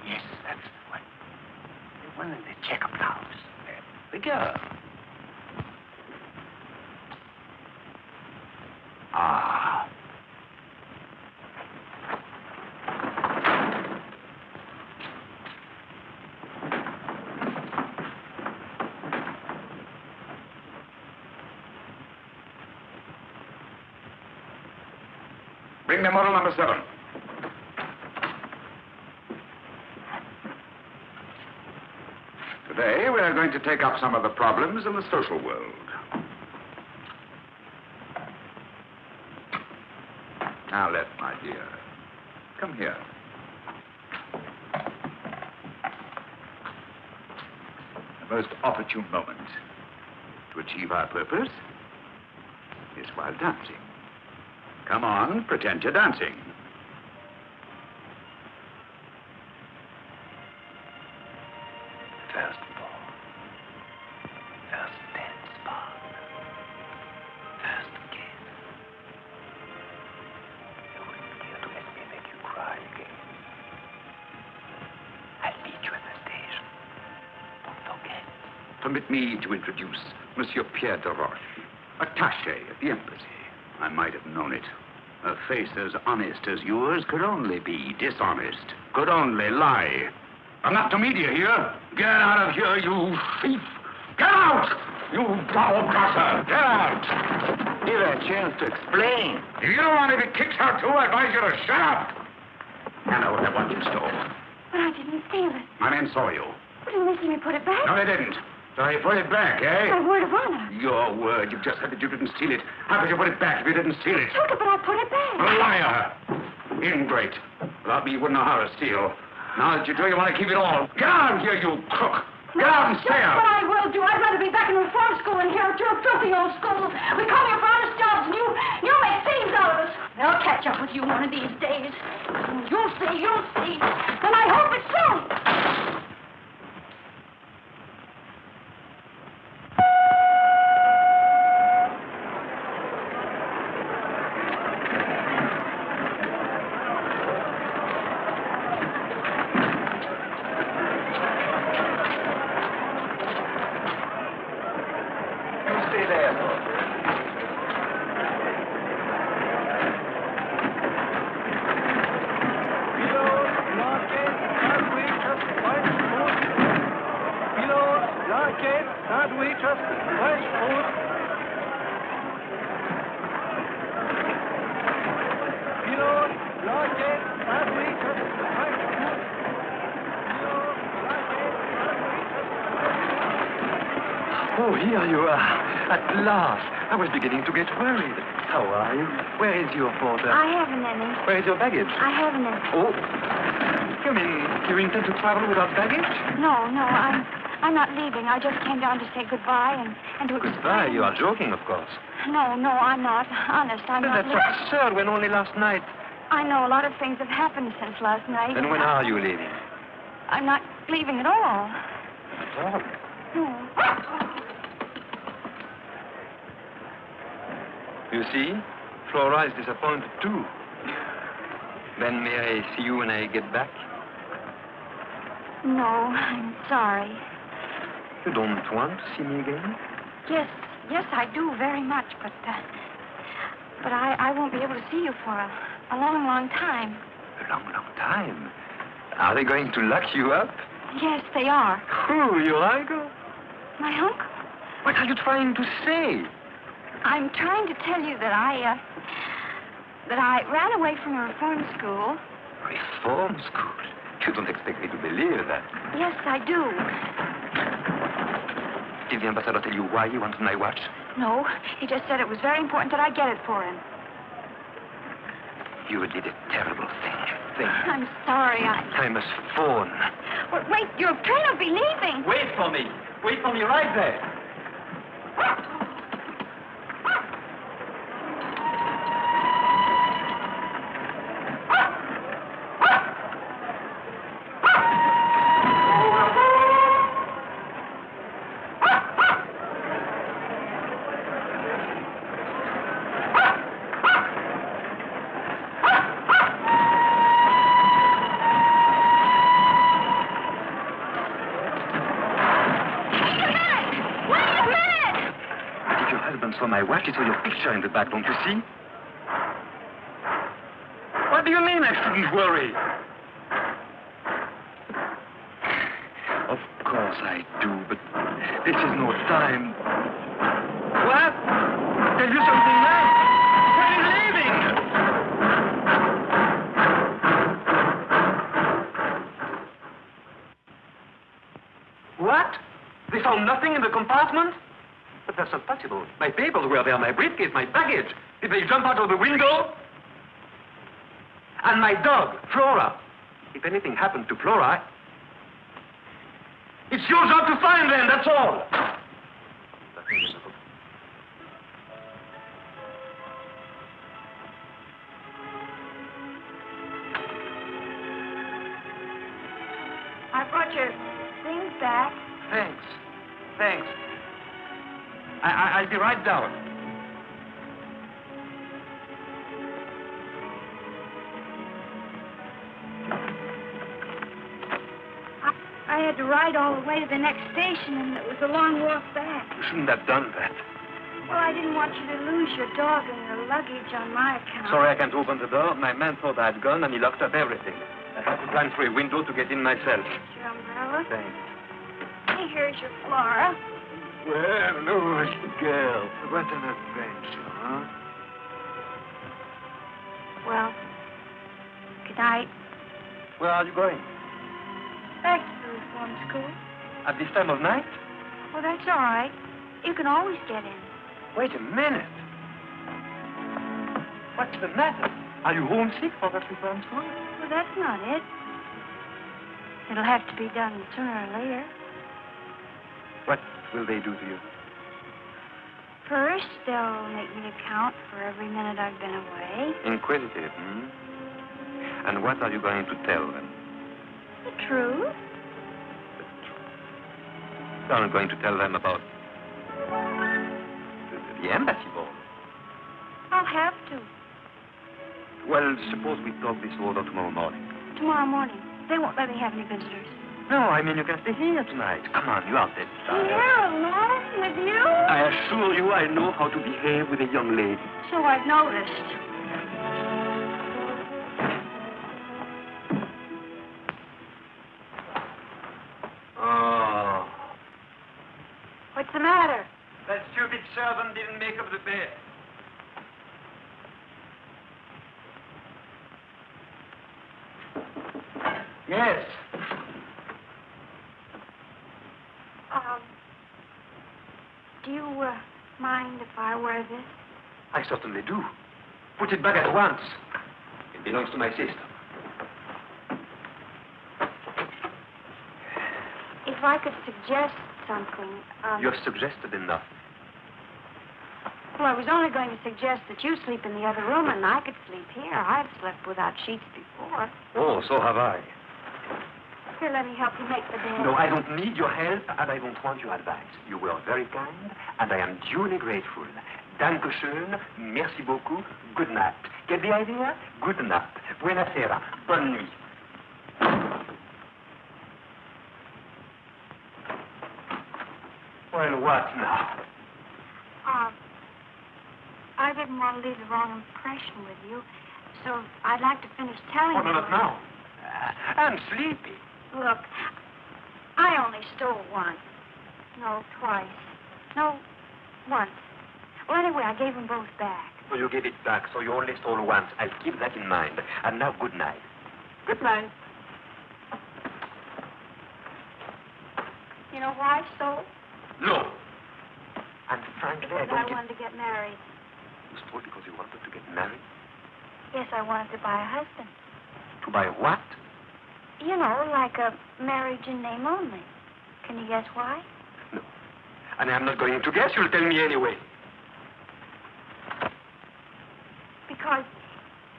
Yes, that's the one. The one in the checker blouse. The girl. Ah. Bring me model number 7. Today, we are going to take up some of the problems in the social world. Now, Arlette, my dear, come here. The most opportune moment to achieve our purpose is while dancing. Come on, pretend you're dancing. First ball. First dance part. First kiss. You wouldn't dare to let me make you cry again. I'll meet you at the station. Don't forget. Permit me to introduce Monsieur Pierre de Roche, attaché at the embassy. I might have known it. A face as honest as yours could only be dishonest, could only lie. Enough to media here. Get out of here, you thief. Get out! You double-crosser. Get out! Give her a chance to explain. If you don't want to be kicked out, too, I advise you to shut up. I know what one you stole. But I didn't steal it. My men saw you. But didn't they see me put it back? No, they didn't. So you put it back, eh? My word of honor. Your word. You've just said that you didn't steal it. How could you put it back if you didn't steal it? I took it, but I put it back. Liar. Ingrate. Without me, you wouldn't know how to steal. Now that you do, you want to keep it all. Get out of here, you crook. Get out and stay out. That's what I will do. I'd rather be back in reform school than here at your filthy old school. We come here for honest jobs, and you make thieves out of us. They'll catch up with you one of these days. You'll see, you'll see. And I hope it's soon. Oh, here you are. At last. I was beginning to get worried. How are you? Where is your porter? I haven't any. Where is your baggage? I haven't any. Oh. You mean you intend to travel without baggage? No, I'm not leaving. I just came down to say goodbye and to explain. Goodbye? You are joking, of course. No, I'm not. Honest, I'm not. That's absurd when only last night. I know a lot of things have happened since last night. Then when are you leaving? I'm not leaving at all. At all? No. You see, Flora is disappointed too. Then may I see you when I get back? No, I'm sorry. You don't want to see me again? Yes, I do very much, but I won't be able to see you for a long, long time. A long, long time? Are they going to lock you up? Yes, they are. Who, your uncle? My uncle? What are you trying to say? I'm trying to tell you that I ran away from a reform school. Reform school? You don't expect me to believe that. Yes, I do. Did the ambassador tell you why he wanted my watch? No, he just said it was very important that I get it for him. You did a terrible thing. I'm sorry, I must phone. Well, wait, your train will be leaving. Wait for me. Wait for me right there. For my watch, it's for your picture in the back, don't you see? What do you mean I shouldn't worry? Of course I do, but this is no time. What? Tell you something now? Train is leaving! What? They found nothing in the compartment? But that's not possible. My papers were there, my briefcase, my baggage. Did they jump out of the window? And my dog, Flora. If anything happened to Flora, it's your job to find them, that's all. I brought your things back. Thanks. Thanks. I'll be right down. I had to ride all the way to the next station, and it was a long walk back. You shouldn't have done that. Well, I didn't want you to lose your dog and your luggage on my account. Sorry I can't open the door. My man thought I had gone, and he locked up everything. I had to climb through a window to get in myself. Here's your umbrella. Thanks. Hey, here's your Flora. Well, Louis, girl, what an adventure, huh? Well, good night. Where are you going? Back to the reform school. At this time of night? Well, that's all right. You can always get in. Wait a minute. What's the matter? Are you homesick for that reform school? Well, that's not it. It'll have to be done sooner or later. What will they do to you? First, they'll make me account for every minute I've been away. Inquisitive, hmm? And what are you going to tell them? The truth. You aren't going to tell them about the embassy ball. I'll have to. Well, suppose we talk this over tomorrow morning. Tomorrow morning. They won't let me have any visitors. No, I mean you can stay here tonight. Come on, you are dead tired. Here alone with you? I assure you I know how to behave with a young lady. So I've noticed. Oh. What's the matter? That stupid servant didn't make up the bed. Yes. Do you mind if I wear this? I certainly do. Put it back at once. It belongs to my sister. If I could suggest something, You've suggested enough. Well, I was only going to suggest that you sleep in the other room and I could sleep here. I've slept without sheets before. Oh, so have I. Here, let me help you make the bed. No, I don't need your help, and I don't want your advice. You were very kind, and I am duly grateful. Dankeschön, merci beaucoup, good night. Get the idea? Good night. Buonasera. Bonne nuit. Well, what now? I didn't want to leave the wrong impression with you, so I'd like to finish telling you. Oh, no, not now. I'm sleepy. Look, I only stole once. No, twice. No, once. Well, anyway, I gave them both back. So you gave it back, so you only stole once. I'll keep that in mind. And now, good night. Good night. You know why I stole? No. And frankly, Because I wanted to get married. You stole because you wanted to get married? Yes, I wanted to buy a husband. To buy what? You know, like a marriage in name only. Can you guess why? No. And I'm not going to guess. You'll tell me anyway. Because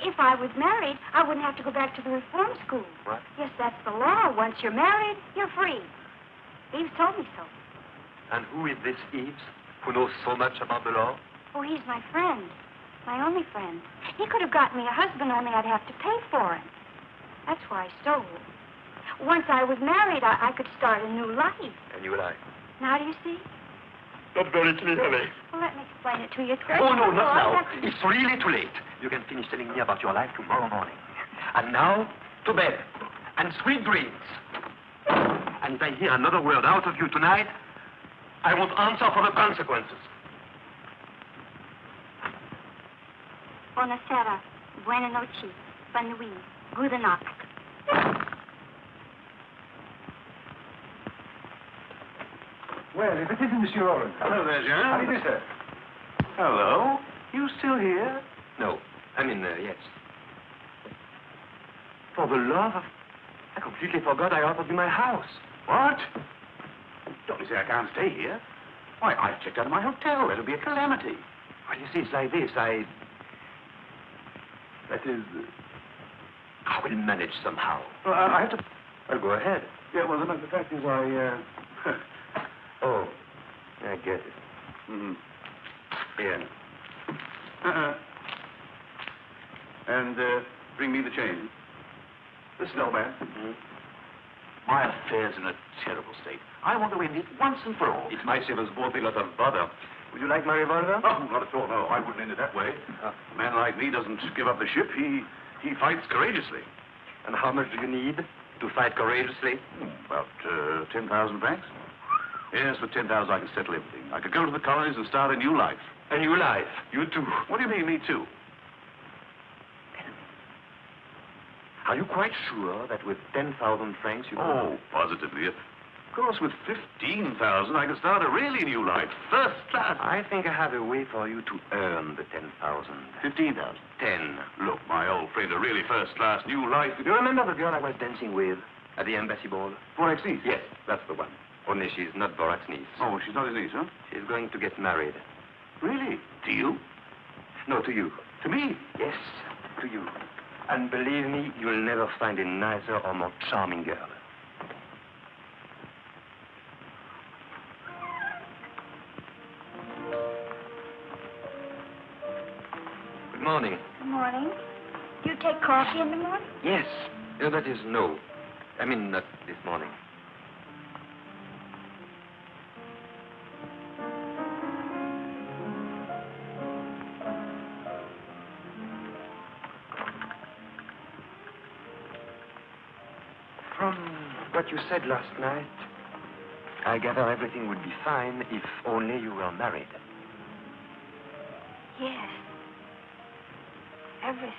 if I was married, I wouldn't have to go back to the reform school. What? Yes, that's the law. Once you're married, you're free. Eves told me so. And who is this Eves, who knows so much about the law? Oh, he's my friend. My only friend. He could have gotten me a husband, only I'd have to pay for him. That's why I stole. Once I was married, I could start a new life. A new life? Now do you see? Not very clearly. Well, let me explain it to you. It's very Oh, no, simple. not now. I have to- It's really too late. You can finish telling me about your life tomorrow morning. And now, to bed. And sweet dreams. And if I hear another word out of you tonight, I won't answer for the consequences. Buonasera. Buona noche. Bonne nuit. Good night. Well, if it isn't Monsieur Roland. Hello there, Jean. How do you do, sir? Hello. You still here? No. Yes. For the love of... I completely forgot I offered you my house. What? Don't you say I can't stay here? Why, I've checked out of my hotel. It'll be a calamity. Well, you see, it's like this. That is... I will manage somehow. Well, I have to... Well, go ahead. Yeah, well, the fact is Oh, I get it. Mm-hmm. Here. And, bring me the change. Listen, old man. Mm-hmm. My affair's in a terrible state. I want to end it once and for all. It might save us both a lot of bother. Would you like my revolver? Oh, not at all, no. I wouldn't end it that way. A man like me doesn't give up the ship. He fights courageously. And how much do you need to fight courageously? About 10,000 francs. Yes, with 10,000 I can settle everything. I could go to the colonies and start a new life. A new life? You too? What do you mean, me too? Are you quite sure that with 10,000 francs you... Oh, positively. Of course, with 15,000 I could start a really new life. First class. I think I have a way for you to earn the 10,000. 15,000? 10. Look, my old friend, a really first-class new life. You remember the girl I was dancing with at the embassy ball? Borak's niece? Yes, that's the one. Only she's not Borak's niece. Oh, she's not his niece, huh? She's going to get married. Really? To you? No, to you. To me? Yes, to you. And believe me, you'll never find a nicer or more charming girl. Good morning. Good morning. Do you take coffee in the morning? Yes. That is no. I mean, not this morning. From what you said last night, I gather everything would be fine if only you were married. Yes. Everything.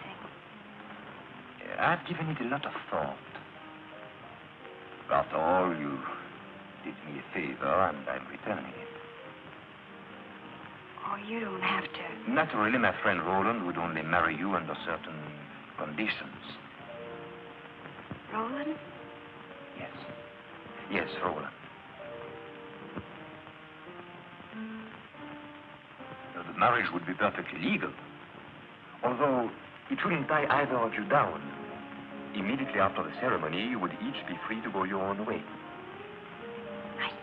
I've given it a lot of thought. After all, you did me a favor, and I'm returning it. Oh, you don't have to. Naturally, my friend Roland would only marry you under certain conditions. Roland? Yes. Yes, Roland. The marriage would be perfectly legal. Although it wouldn't tie either of you down. Immediately after the ceremony, you would each be free to go your own way. I see.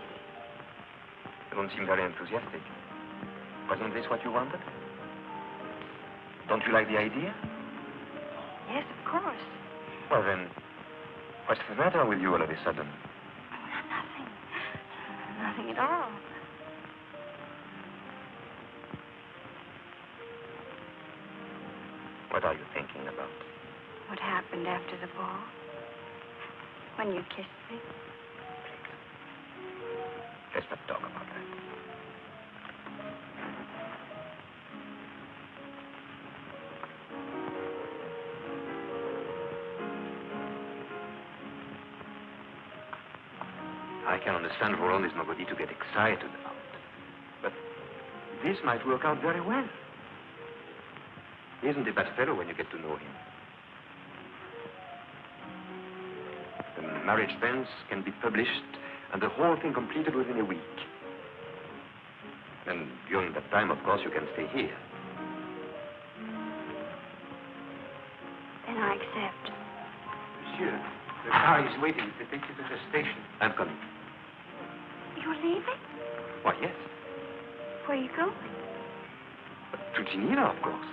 You don't seem very enthusiastic. Wasn't this what you wanted? Don't you like the idea? Yes, of course. Well, then, what's the matter with you all of a sudden? Nothing. Nothing at all. What are you thinking about? What happened after the ball? When you kissed me? Let's not talk about that. I can understand Roland is nobody to get excited about. But this might work out very well. He isn't a bad fellow when you get to know him. The marriage plans can be published and the whole thing completed within a week. And during that time, of course, you can stay here. Then I accept. Monsieur, the car is waiting to take you to the station. I'm coming. You're leaving? Why, yes. Where are you going? To Geneva, of course.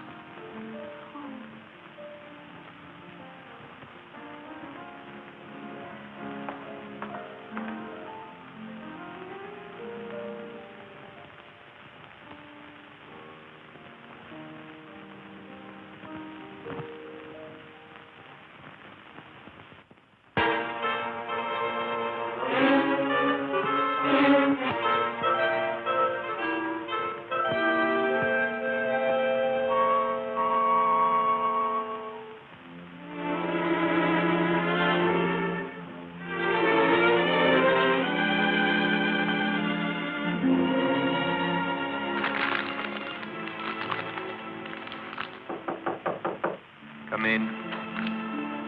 Come in.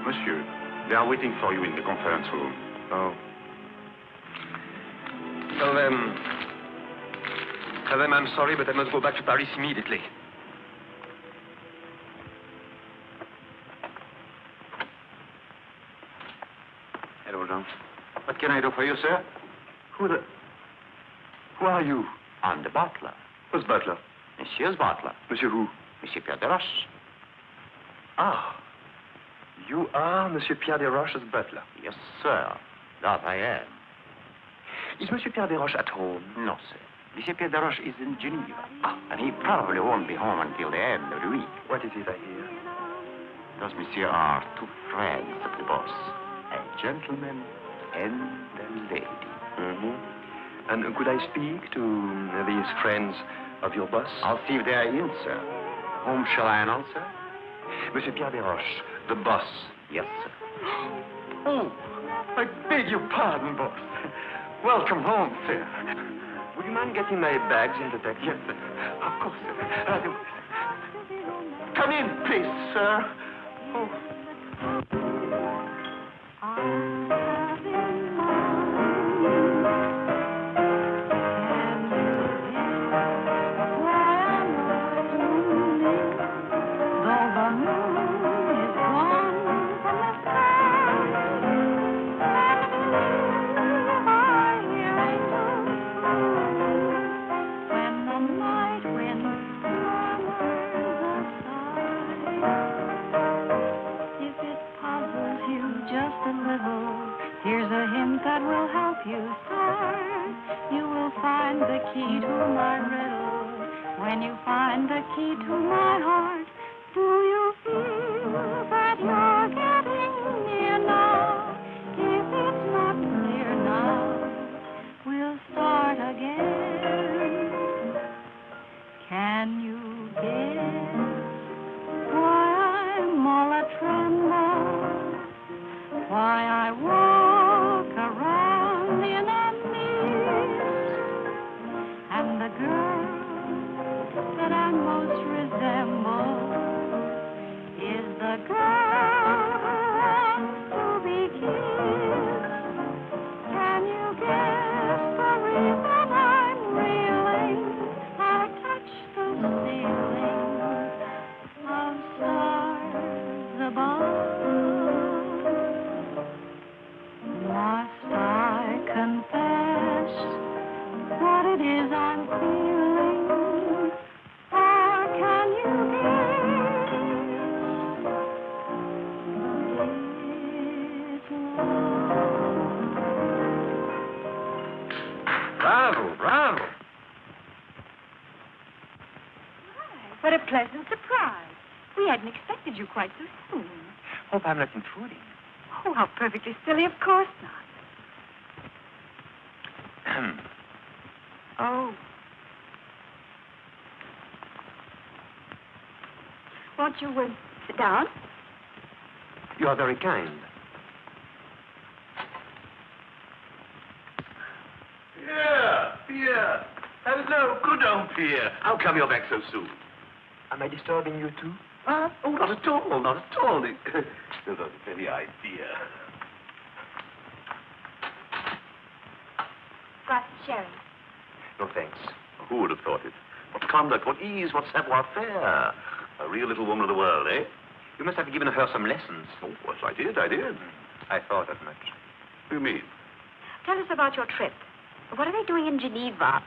Monsieur, they are waiting for you in the conference room. Oh. Tell them I'm sorry, but I must go back to Paris immediately. Hello, Jean. What can I do for you, sir? Who are you? I'm the butler. Who's butler? Monsieur's butler. Monsieur who? Monsieur Pierre de Roche. Ah. You are Monsieur Pierre de Roche's butler. Yes, sir. That I am. Is Monsieur Pierre de Roche at home? No, sir. Monsieur Pierre de Roche is in Geneva. And he probably won't be home until the end of the week. What is it I hear? Those, monsieur, are two friends of the boss. A gentleman and a lady. Mm-hmm. And could I speak to these friends of your boss? I'll see if they are in, sir. Whom shall I announce, sir? Monsieur Pierre de Roche, the boss. Yes, sir. Oh, I beg your pardon, boss. Welcome home, sir. Would you mind getting my bags in the taxi? Yes, sir. Of course, sir. Come in, please, sir. Oh. That will help you start. You will find the key to my riddle when you find the key to my heart. Do you feel that you're getting near now? If it's not clear now, we'll start again. Can you guess why I'm all a tremble? Why I walk around in a mist, and the girl that I most resemble is the girl to be kissed. Can you guess the reason I'm reeling? I touch the ceiling of stars above. Must I confess what it is I'm feeling? Or can you guess? It's love. Bravo, bravo. What a pleasant surprise. We hadn't expected you quite so soon. Hope I'm not intruding. Oh, how perfectly silly. Of course not. Oh. Won't you sit down? You are very kind. Pierre! Hello, good old Pierre. How come you're back so soon? Am I disturbing you too? Oh, not at all, not at all. Still not a very idea. Got sherry. No, thanks. Who would have thought it? What conduct, what ease, what savoir-faire. A real little woman of the world, eh? You must have given her some lessons. Oh, yes, I did. I thought as much. What do you mean? Tell us about your trip. What are they doing in Geneva?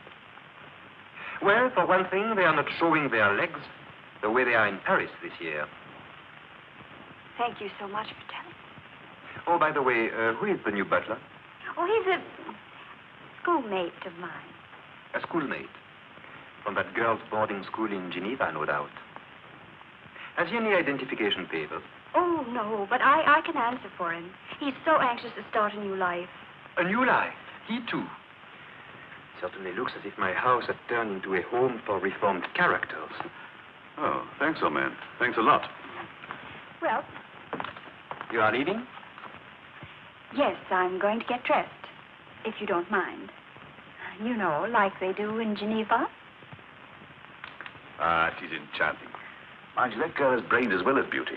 Well, for one thing, they are not showing their legs the way they are in Paris this year. Thank you so much for telling. Oh, by the way, who is the new butler? Oh, he's a schoolmate of mine. A schoolmate. From that girls' boarding school in Geneva, no doubt. Has he any identification papers? Oh, no, but I can answer for him. He's so anxious to start a new life. A new life? He too? Certainly looks as if my house had turned into a home for reformed characters. Oh, thanks, old man. Thanks a lot. Well, You are leaving? yes, I'm going to get dressed, if you don't mind. You know, like they do in Geneva. Ah, she's enchanting. Mind you, that girl has brains as well as beauty.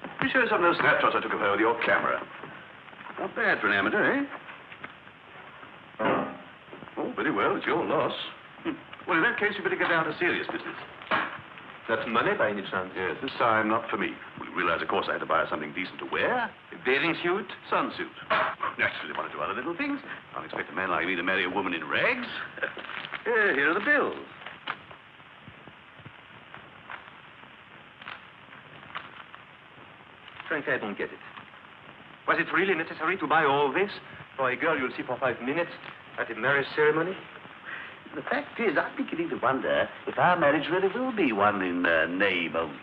Let me show you some of those snapshots I took of her with your camera. Not bad for an amateur, eh? Oh, very well. It's your loss. Well, in that case, you better get down to serious business. That's money by any chance? Yes, this time not for me. Well, you realize, of course, I had to buy her something decent to wear. A bathing suit? Sunsuit. Naturally, one or two other little things. I'll expect a man like me to marry a woman in rags. Here are the bills. Frankly, I don't get it. Was it really necessary to buy all this for a girl you'll see for 5 minutes at a marriage ceremony? The fact is, I'm beginning to wonder if our marriage really will be one in name only.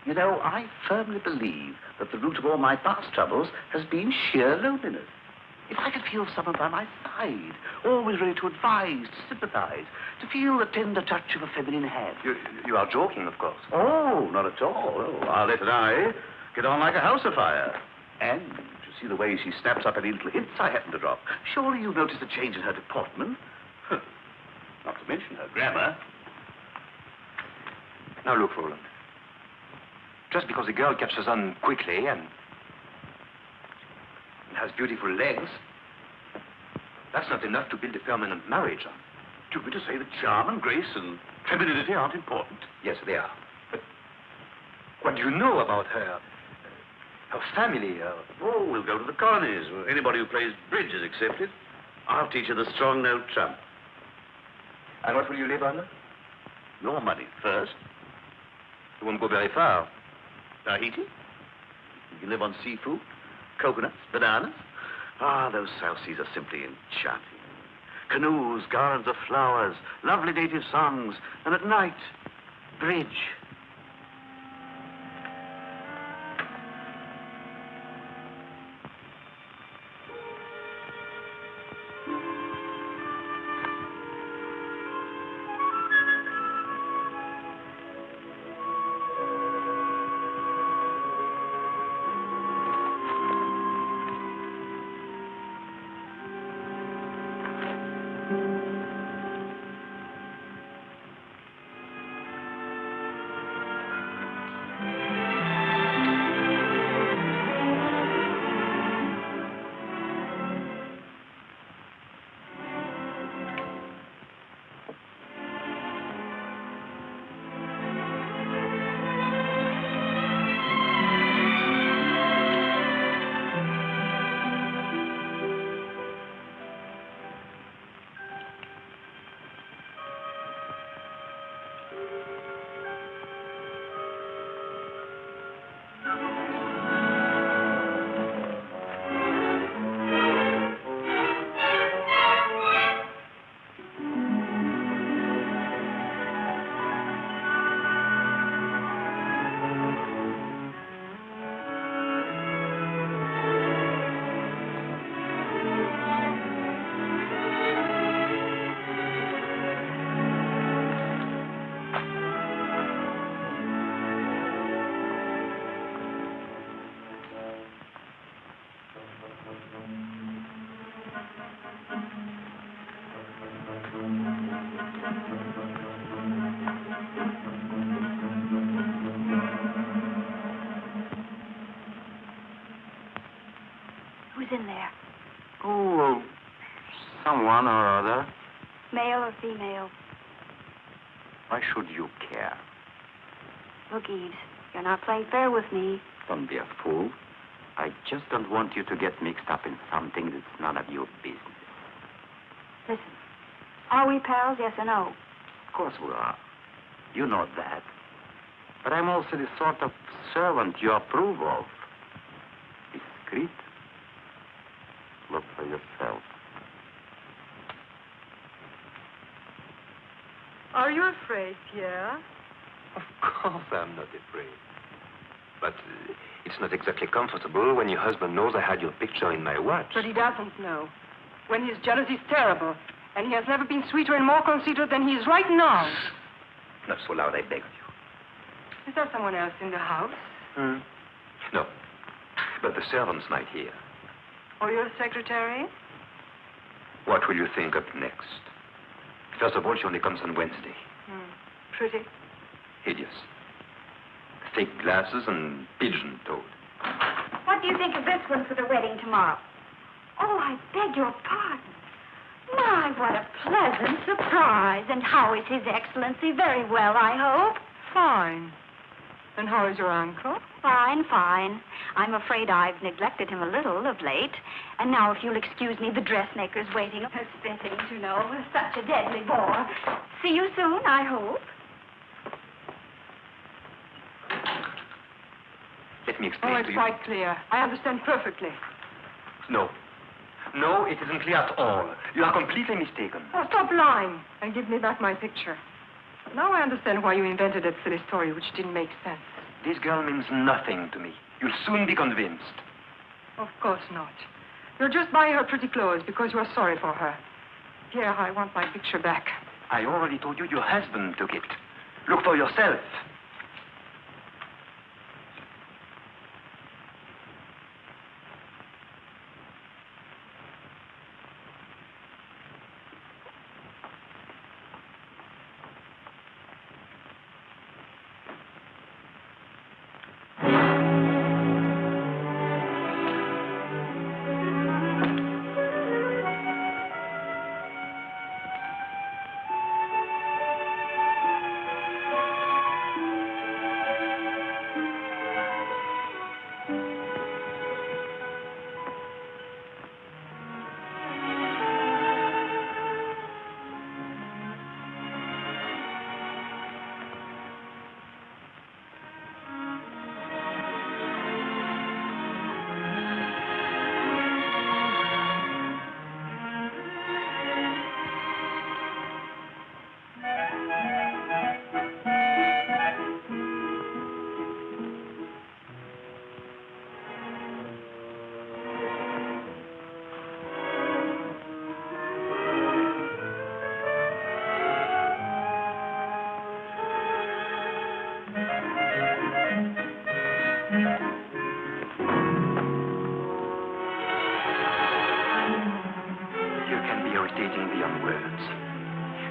You know, I firmly believe that the root of all my past troubles has been sheer loneliness. If I could feel someone by my side, always ready to advise, to sympathize, to feel the tender touch of a feminine hand. You are joking, of course. Oh, not at all. Oh, Arlette and I get on like a house afire. And to see the way she snaps up any little hints I happen to drop. Surely you've noticed a change in her deportment. Not to mention her grammar. Now look, Roland. Just because a girl catches on quickly and has beautiful legs, that's not enough to build a permanent marriage on. Do you mean to say that charm and grace and femininity aren't important? Yes, they are. But what do you know about her? Her family, Oh, we'll go to the colonies. Anybody who plays bridge is accepted. I'll teach her the strong no trump. And what will you live on? Your money first. You won't go very far. Tahiti? You can live on seafood, coconuts, bananas. Ah, those South Seas are simply enchanting. Canoes, garlands of flowers, lovely native songs, and at night, bridge. one or other? Male or female? Why should you care? Look, Eves, you're not playing fair with me. Don't be a fool. I just don't want you to get mixed up in something that's none of your business. Listen, are we pals, yes or no? Of course we are. You know that. But I'm also the sort of servant you approve of. Discreet. Look for yourself. Are you afraid, Pierre? Of course I'm not afraid. But it's not exactly comfortable when your husband knows I had your picture in my watch. But he doesn't know. When his jealousy is terrible, and he has never been sweeter and more conceited than he is right now. Not so loud, I beg of you. Is there someone else in the house? No. But the servants might hear. Or your secretary? What will you think up next? First of all, she only comes on Wednesday. Pretty. Hideous. Fake glasses and pigeon-toed. What do you think of this one for the wedding tomorrow? Oh, I beg your pardon. My, what a pleasant surprise. And how is His Excellency? Very well, I hope. Fine. And how is your uncle? Fine, fine. I'm afraid I've neglected him a little of late. And now, if you'll excuse me, the dressmaker's waiting. Her fittings, you know, was such a deadly bore. See you soon, I hope. Let me explain Oh, to it's you. quite clear. I understand perfectly. No. No, it isn't clear at all. You are completely mistaken. Oh, stop lying and give me back my picture. Now I understand why you invented that silly story, which didn't make sense. This girl means nothing to me. You'll soon be convinced. Of course not. You're just buying her pretty clothes because you are sorry for her. Pierre, I want my picture back. I already told you your husband took it. Look for yourself.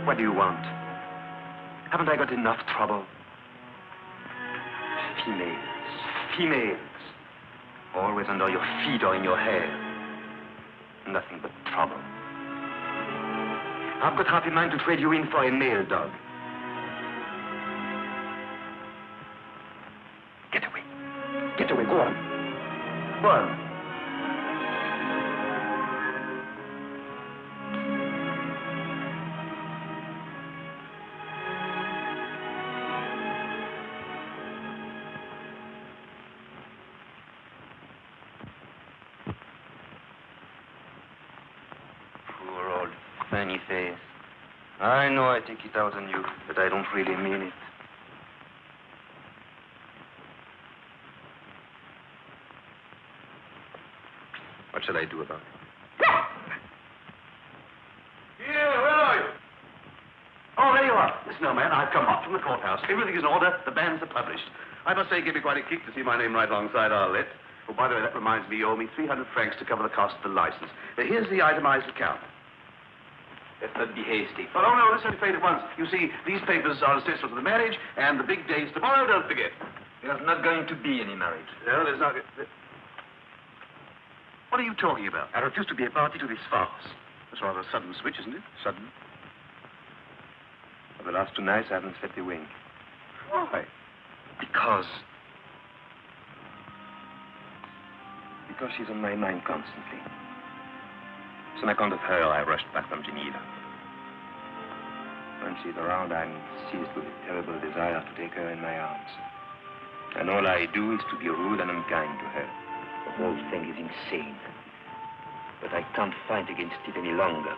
What do you want? Haven't I got enough trouble? Females. Always under your feet or in your hair. Nothing but trouble. I've got half a mind to trade you in for a male dog. Get away. Get away. Go on. Go on. Funny face. I know I take it out on you, but I don't really mean it. What shall I do about it? Here, where are you? Oh, there you are. Listen, old man, I've come up from the courthouse. Everything is in order. The banns are published. I must say, it gave me quite a kick to see my name right alongside Arlette. Oh, by the way, that reminds me, you owe me 300 francs to cover the cost of the license. Here's the itemized account. Let's not be hasty. Oh, no, let's not fade at once. You see, these papers are essential to the marriage, and the big day is tomorrow, don't forget. There's not going to be any marriage. No, there's not... What are you talking about? I refuse to be a party to this farce. That's rather a sudden switch, isn't it? Sudden. For the last 2 nights, I haven't slept a wink. Why? Because she's on my mind constantly. So on account of her, I rushed back from Geneva. When she's around, I'm seized with a terrible desire to take her in my arms. And all I do is to be rude and unkind to her. The whole thing is insane. But I can't fight against it any longer.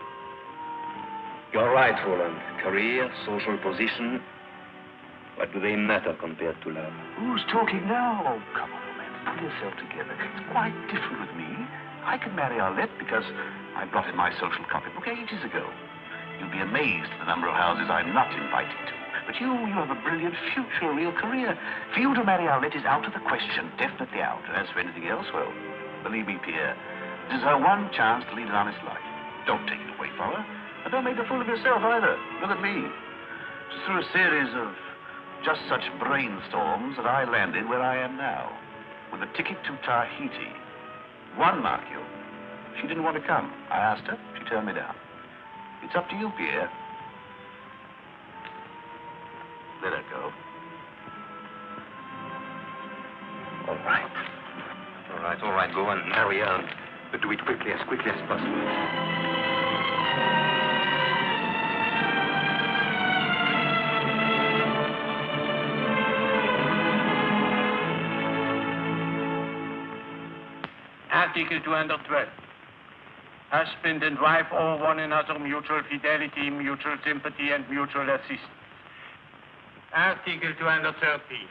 You're right, Roland. Career, social position, what do they matter compared to love? Who's talking now? Oh, come on, man. Pull yourself together. It's quite different with me. I can marry Arlette because I blotted my social copybook ages ago. You'll be amazed at the number of houses I'm not invited to. But you have a brilliant future, a real career. For you to marry Arlette is out of the question, definitely out. And as for anything else, well, believe me, Pierre, this is her one chance to lead an honest life. Don't take it away from her. And don't make a fool of yourself either. Look at me. It's through a series of just such brainstorms that I landed where I am now, with a ticket to Tahiti. One, mark you. She didn't want to come. I asked her. She turned me down. It's up to you, Pierre. Let her go. All right. All right. Go and marry her. But do it quickly as possible. Article 212. Husband and wife owe one another mutual fidelity, mutual sympathy, and mutual assistance. Article 213.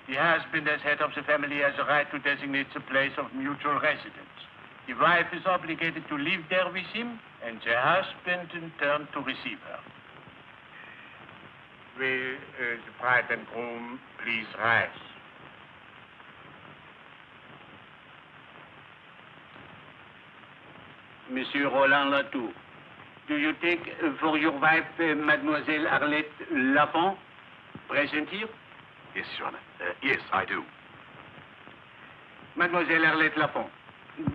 The husband, as head of the family, has a right to designate the place of mutual residence. The wife is obligated to live there with him, and the husband, in turn, to receive her. Will the bride and groom please rise? Monsieur Roland Latour, do you take for your wife Mademoiselle Arlette Lafron, present here? Yes, Your Honor. Yes, I do. Mademoiselle Arlette Lafron,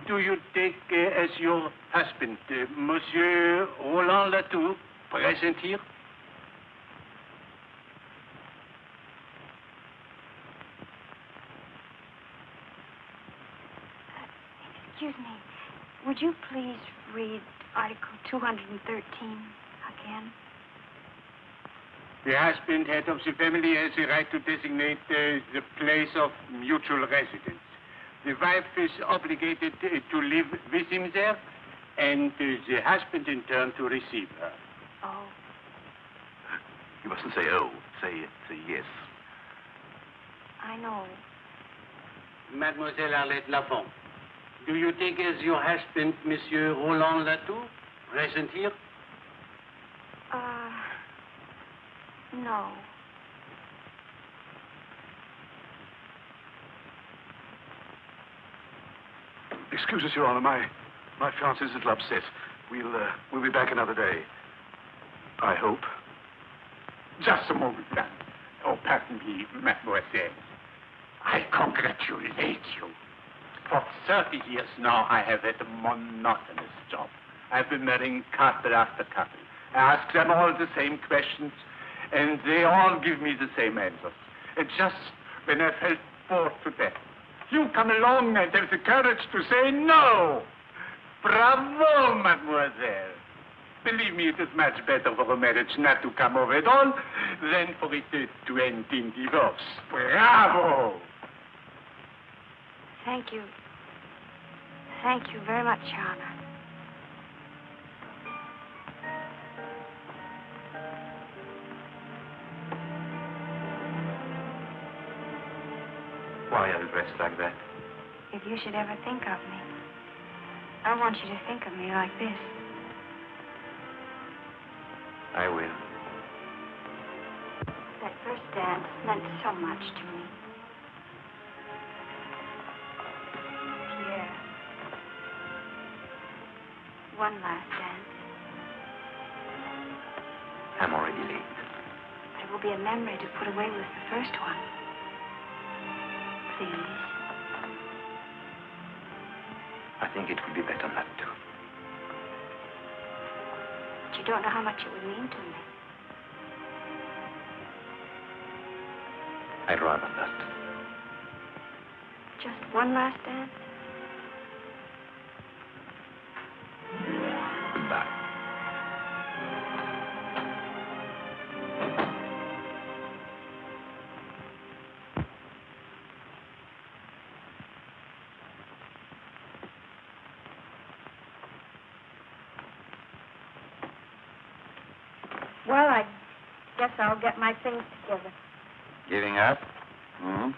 do you take as your husband Monsieur Roland Latour, present here? Excuse me. Would you please read Article 213 again? The husband, head of the family, has the right to designate the place of mutual residence. The wife is obligated to live with him there, and the husband, in turn, to receive her. Oh. You mustn't say oh. Say yes. I know. Mademoiselle Arlette Lafron, do you take as your husband Monsieur Roland Latour, present here? No. Excuse us, Your Honor. My fiancée is a little upset. We'll be back another day. I hope. Just a moment, madame. Oh, pardon me, mademoiselle. I congratulate you. For 30 years now, I have had a monotonous job. I've been marrying couple after couple. I ask them all the same questions, and they all give me the same answers. And just when I felt bored to death, you come along and have the courage to say no. Bravo, mademoiselle. Believe me, it is much better for a marriage not to come over at all than for it to end in divorce. Bravo! Thank you. Thank you very much, Your Honor. Why are you dressed like that? If you should ever think of me, I want you to think of me like this. I will. That first dance meant so much to me. Pierre. One last dance. I'm already late. But it will be a memory to put away with the first one. Please. I think it would be better not to. But you don't know how much it would mean to me. I'd rather not. Just one last dance? Goodbye. Well, I guess I'll get my things together. Giving up? Hmm?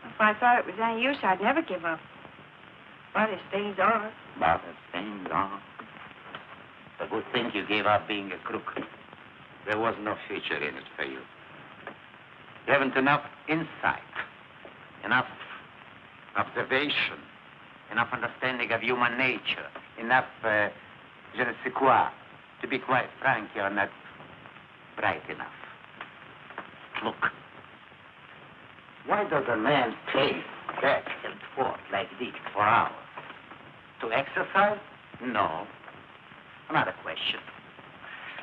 If I thought it was any use, I'd never give up. But as things are... But as things are. It's a good thing you gave up being a crook. There was no future in it for you. You haven't enough insight, enough observation, enough understanding of human nature, enough je ne sais quoi. To be quite frank, you're not bright enough. Look, why does a man pace back and forth like this for hours? To exercise? No. Another question.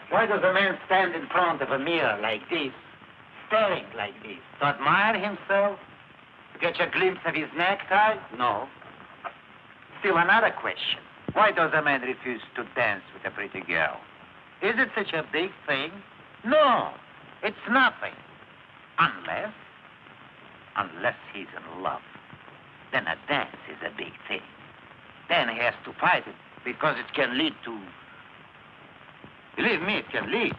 Why does a man stand in front of a mirror like this, staring like this? To admire himself? To catch a glimpse of his necktie? No. Still another question. Why does a man refuse to dance with a pretty girl? Is it such a big thing? No, it's nothing. Unless he's in love. Then a dance is a big thing. Then he has to fight it because it can lead to... Believe me, it can lead.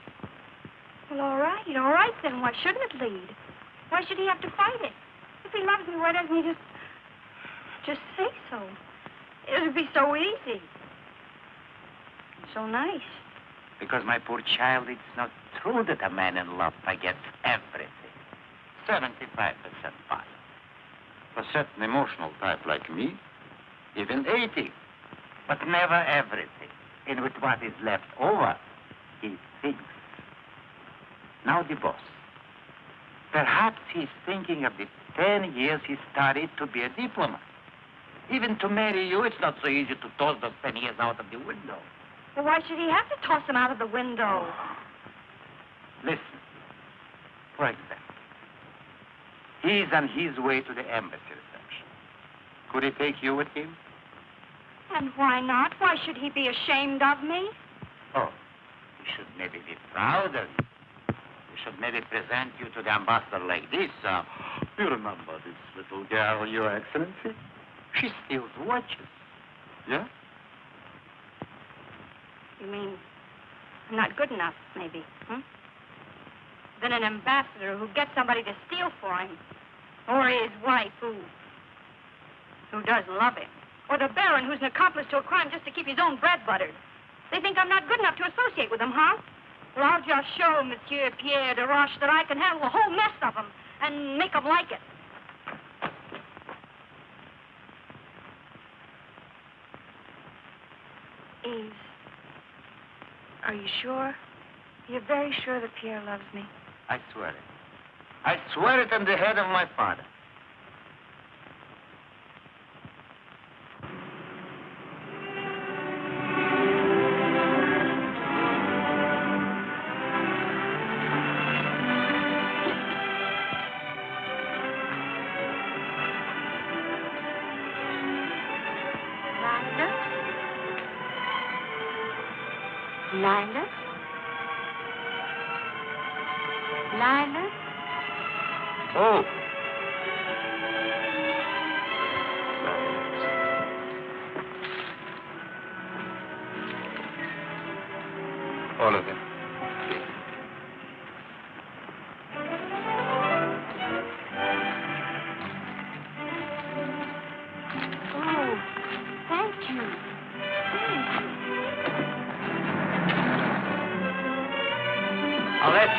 Well, all right then. Why shouldn't it lead? Why should he have to fight it? If he loves me, why doesn't he just say so? It would be so easy. So nice. Because, my poor child, it's not true that a man in love forgets everything. 75% fine. For a certain emotional type like me, even 80. But never everything. And with what is left over, he thinks. Now the boss. Perhaps he's thinking of the 10 years he studied to be a diplomat. Even to marry you, it's not so easy to toss those 10 years out of the window. Well, why should he have to toss them out of the window? Listen. For example, he's on his way to the embassy reception. Could he take you with him? And why not? Why should he be ashamed of me? Oh, he should maybe be proud of you. He should maybe present you to the ambassador like this. You remember this little girl, Your Excellency? She steals watches. Yeah? You mean I'm not good enough, maybe, Then an ambassador who gets somebody to steal for him. Or his wife who does love him. Or the baron who's an accomplice to a crime just to keep his own bread buttered. They think I'm not good enough to associate with them, huh? Well, I'll just show Monsieur Pierre de Roche that I can handle a whole nest of them and make them like it. Eve, are you sure? You're very sure that Pierre loves me? I swear it. I swear it on the head of my father. Lila? Lila? Oh. All of them. Oh, thank you. Arlette.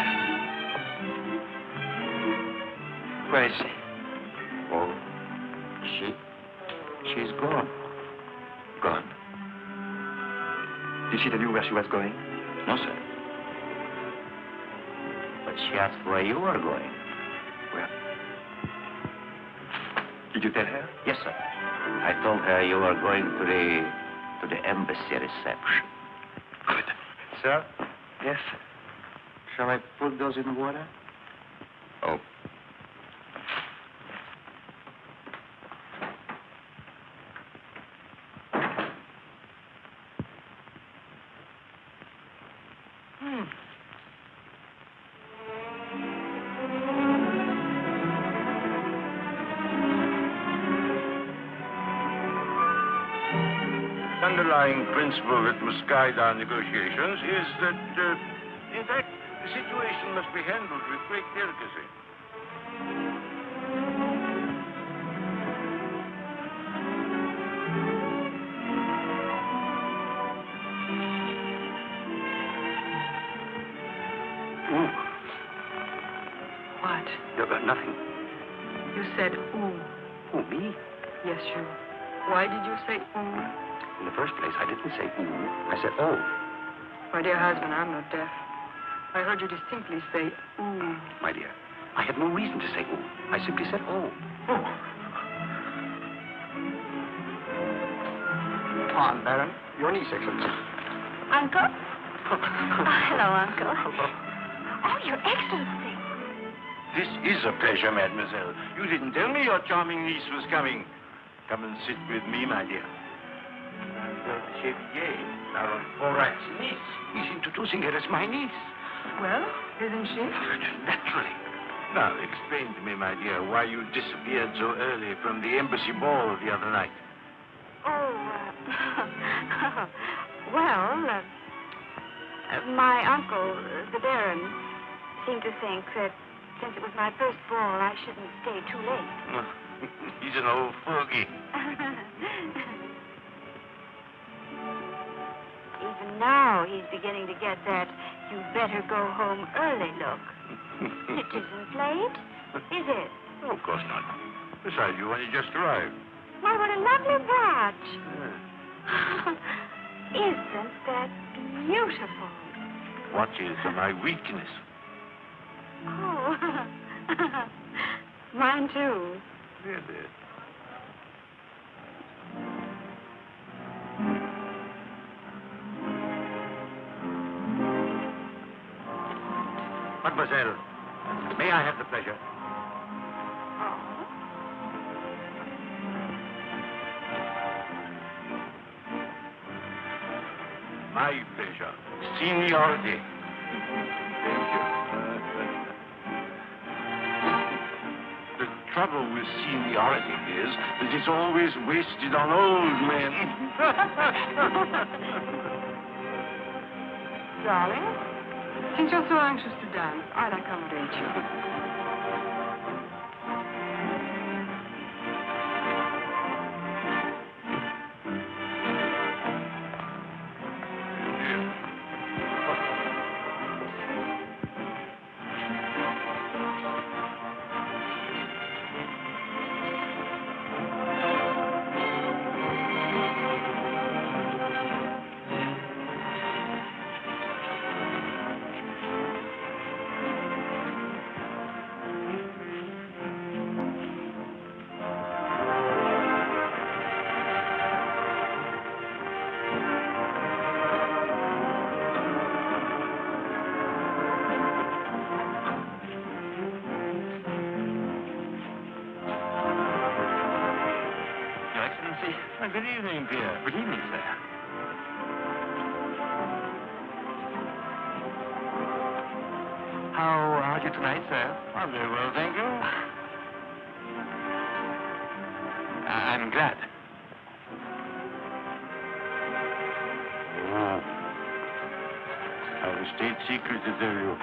Where is she? Oh, she's gone. Gone. Did she tell you where she was going? No, sir. But she asked where you were going. Where? Did you tell her? Yes, sir. I told her you were going to the embassy reception. Good. sir? Yes. Shall I put those in water? Oh. The underlying principle that must guide our negotiations is that, in fact, the situation must be handled with great delicacy. Ooh. What? You got nothing. You said ooh. Ooh, me? Yes, you. Why did you say ooh? In the first place, I didn't say ooh. I said oh. My dear husband, I'm not deaf. I heard you distinctly say ooh. My dear, I had no reason to say ooh. I simply said oh. On, Baron. Your niece, Excellency. Uncle? Hello, Uncle. Oh, Your Excellency. This is a pleasure, mademoiselle. You didn't tell me your charming niece was coming. Come and sit with me, my dear. Our Borat's niece. He's introducing her as my niece. Well, isn't she? Naturally. Now, explain to me, my dear, why you disappeared so early from the embassy ball the other night. Well, my uncle, the Baron, seemed to think that since it was my first ball, I shouldn't stay too late. He's an old fogey. Even now, he's beginning to get that you better go home early look. It isn't late, is it? Oh, of course not. Besides, you only just arrived. Why, what a lovely watch. Isn't that beautiful? Watches are my weakness. Oh, mine too. Really? Mademoiselle, may I have the pleasure? My pleasure. Seniority. Thank you. The trouble with seniority is that it's always wasted on old men. Darling, since you're so anxious to dance, I'll accommodate you. Good evening, Pierre. Good evening, sir. How are you tonight, sir? I'm very well, thank you. I'm glad. Oh. I have a state secret to tell you.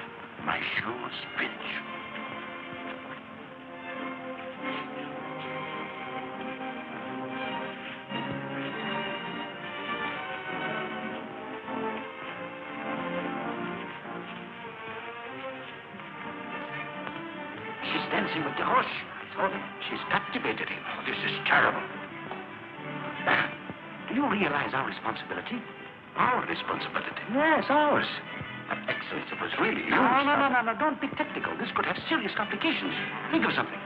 My shoes pinch. Dancing with the horse. I saw that. She's captivated him. Oh, this is terrible. Do you realize our responsibility? Our responsibility. Yes, ours. Excellency, it was really you. No. Don't be technical. This could have serious complications. Think of something.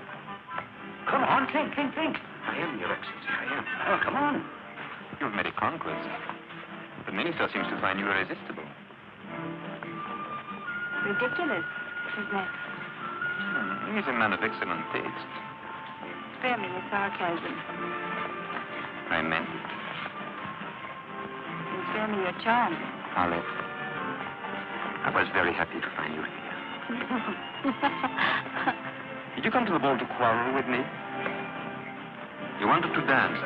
Come on, think. I am, Your Excellency. I am. Oh, come on. You've made a conquest. The minister seems to find you irresistible. Ridiculous, isn't it? He's a man of excellent taste. Spare me your sarcasm. I meant it. And spare me your charm. Arlette, I was very happy to find you here. Did you come to the ball to quarrel with me? You wanted to dance.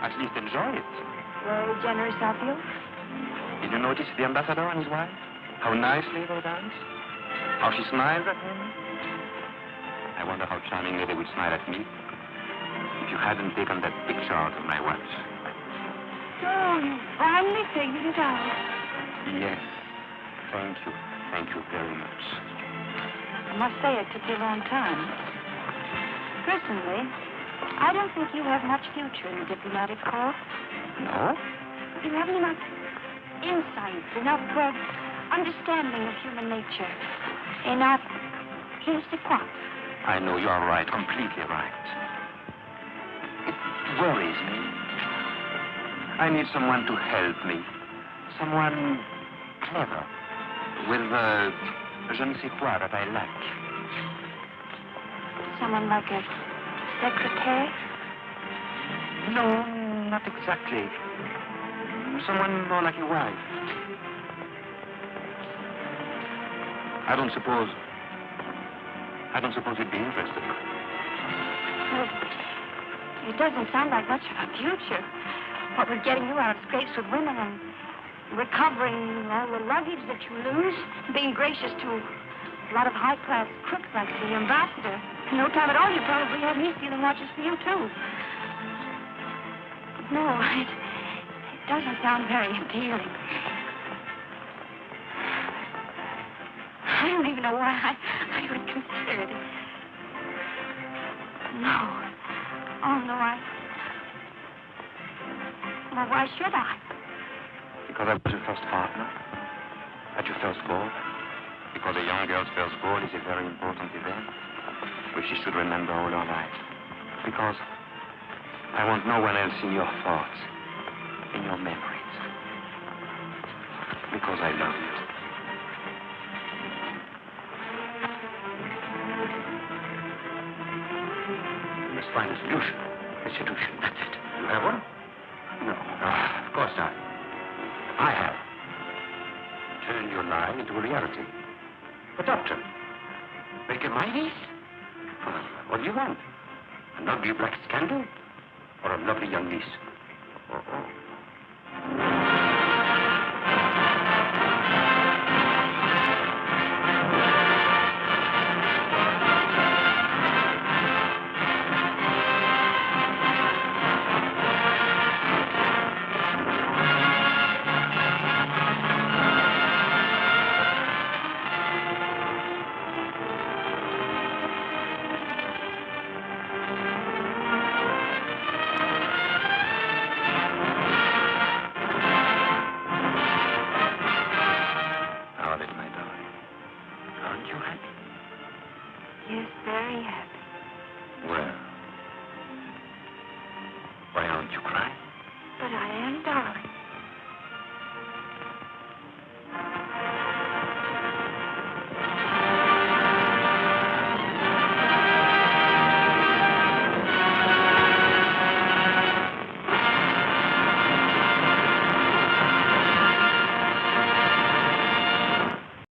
At least enjoy it. Very generous of you. Did you notice the ambassador and his wife? How nicely they dance? How she smiles at him? I wonder how charmingly they would smile at me if you hadn't taken that picture out of my watch. Oh, you finally figured it out. Yes. Thank you. Thank you very much. I must say it took you a long time. Personally, I don't think you have much future in the diplomatic corps. No? You haven't enough insight, enough understanding of human nature, enough je ne sais quoi. I know you are right, completely right. It worries me. I need someone to help me. Someone clever, with je ne sais quoi that I lack. Someone like a secretary? No, not exactly. Someone more like your wife. I don't suppose you'd be interested. Well, it doesn't sound like much of a future. What with getting you out of scrapes with women and recovering all the luggage that you lose, being gracious to a lot of high-class crooks like the ambassador. In no time at all, you probably have me stealing watches for you, too. No, it doesn't sound very appealing. I don't even know why I would consider it. No. Oh, no, Well, why should I? Because I was your first partner at your first ball. Because a young girl's first ball is a very important event, which she should remember all her life. Because I want no one else in your thoughts, in your memories. Because I love you. You must find a solution. A solution, that's it. You have one? No. Of course not. I have. Turn your lie into a reality. A doctor. Make her my niece? What do you want? An ugly black scandal? Or a lovely young niece? Yes, very happy.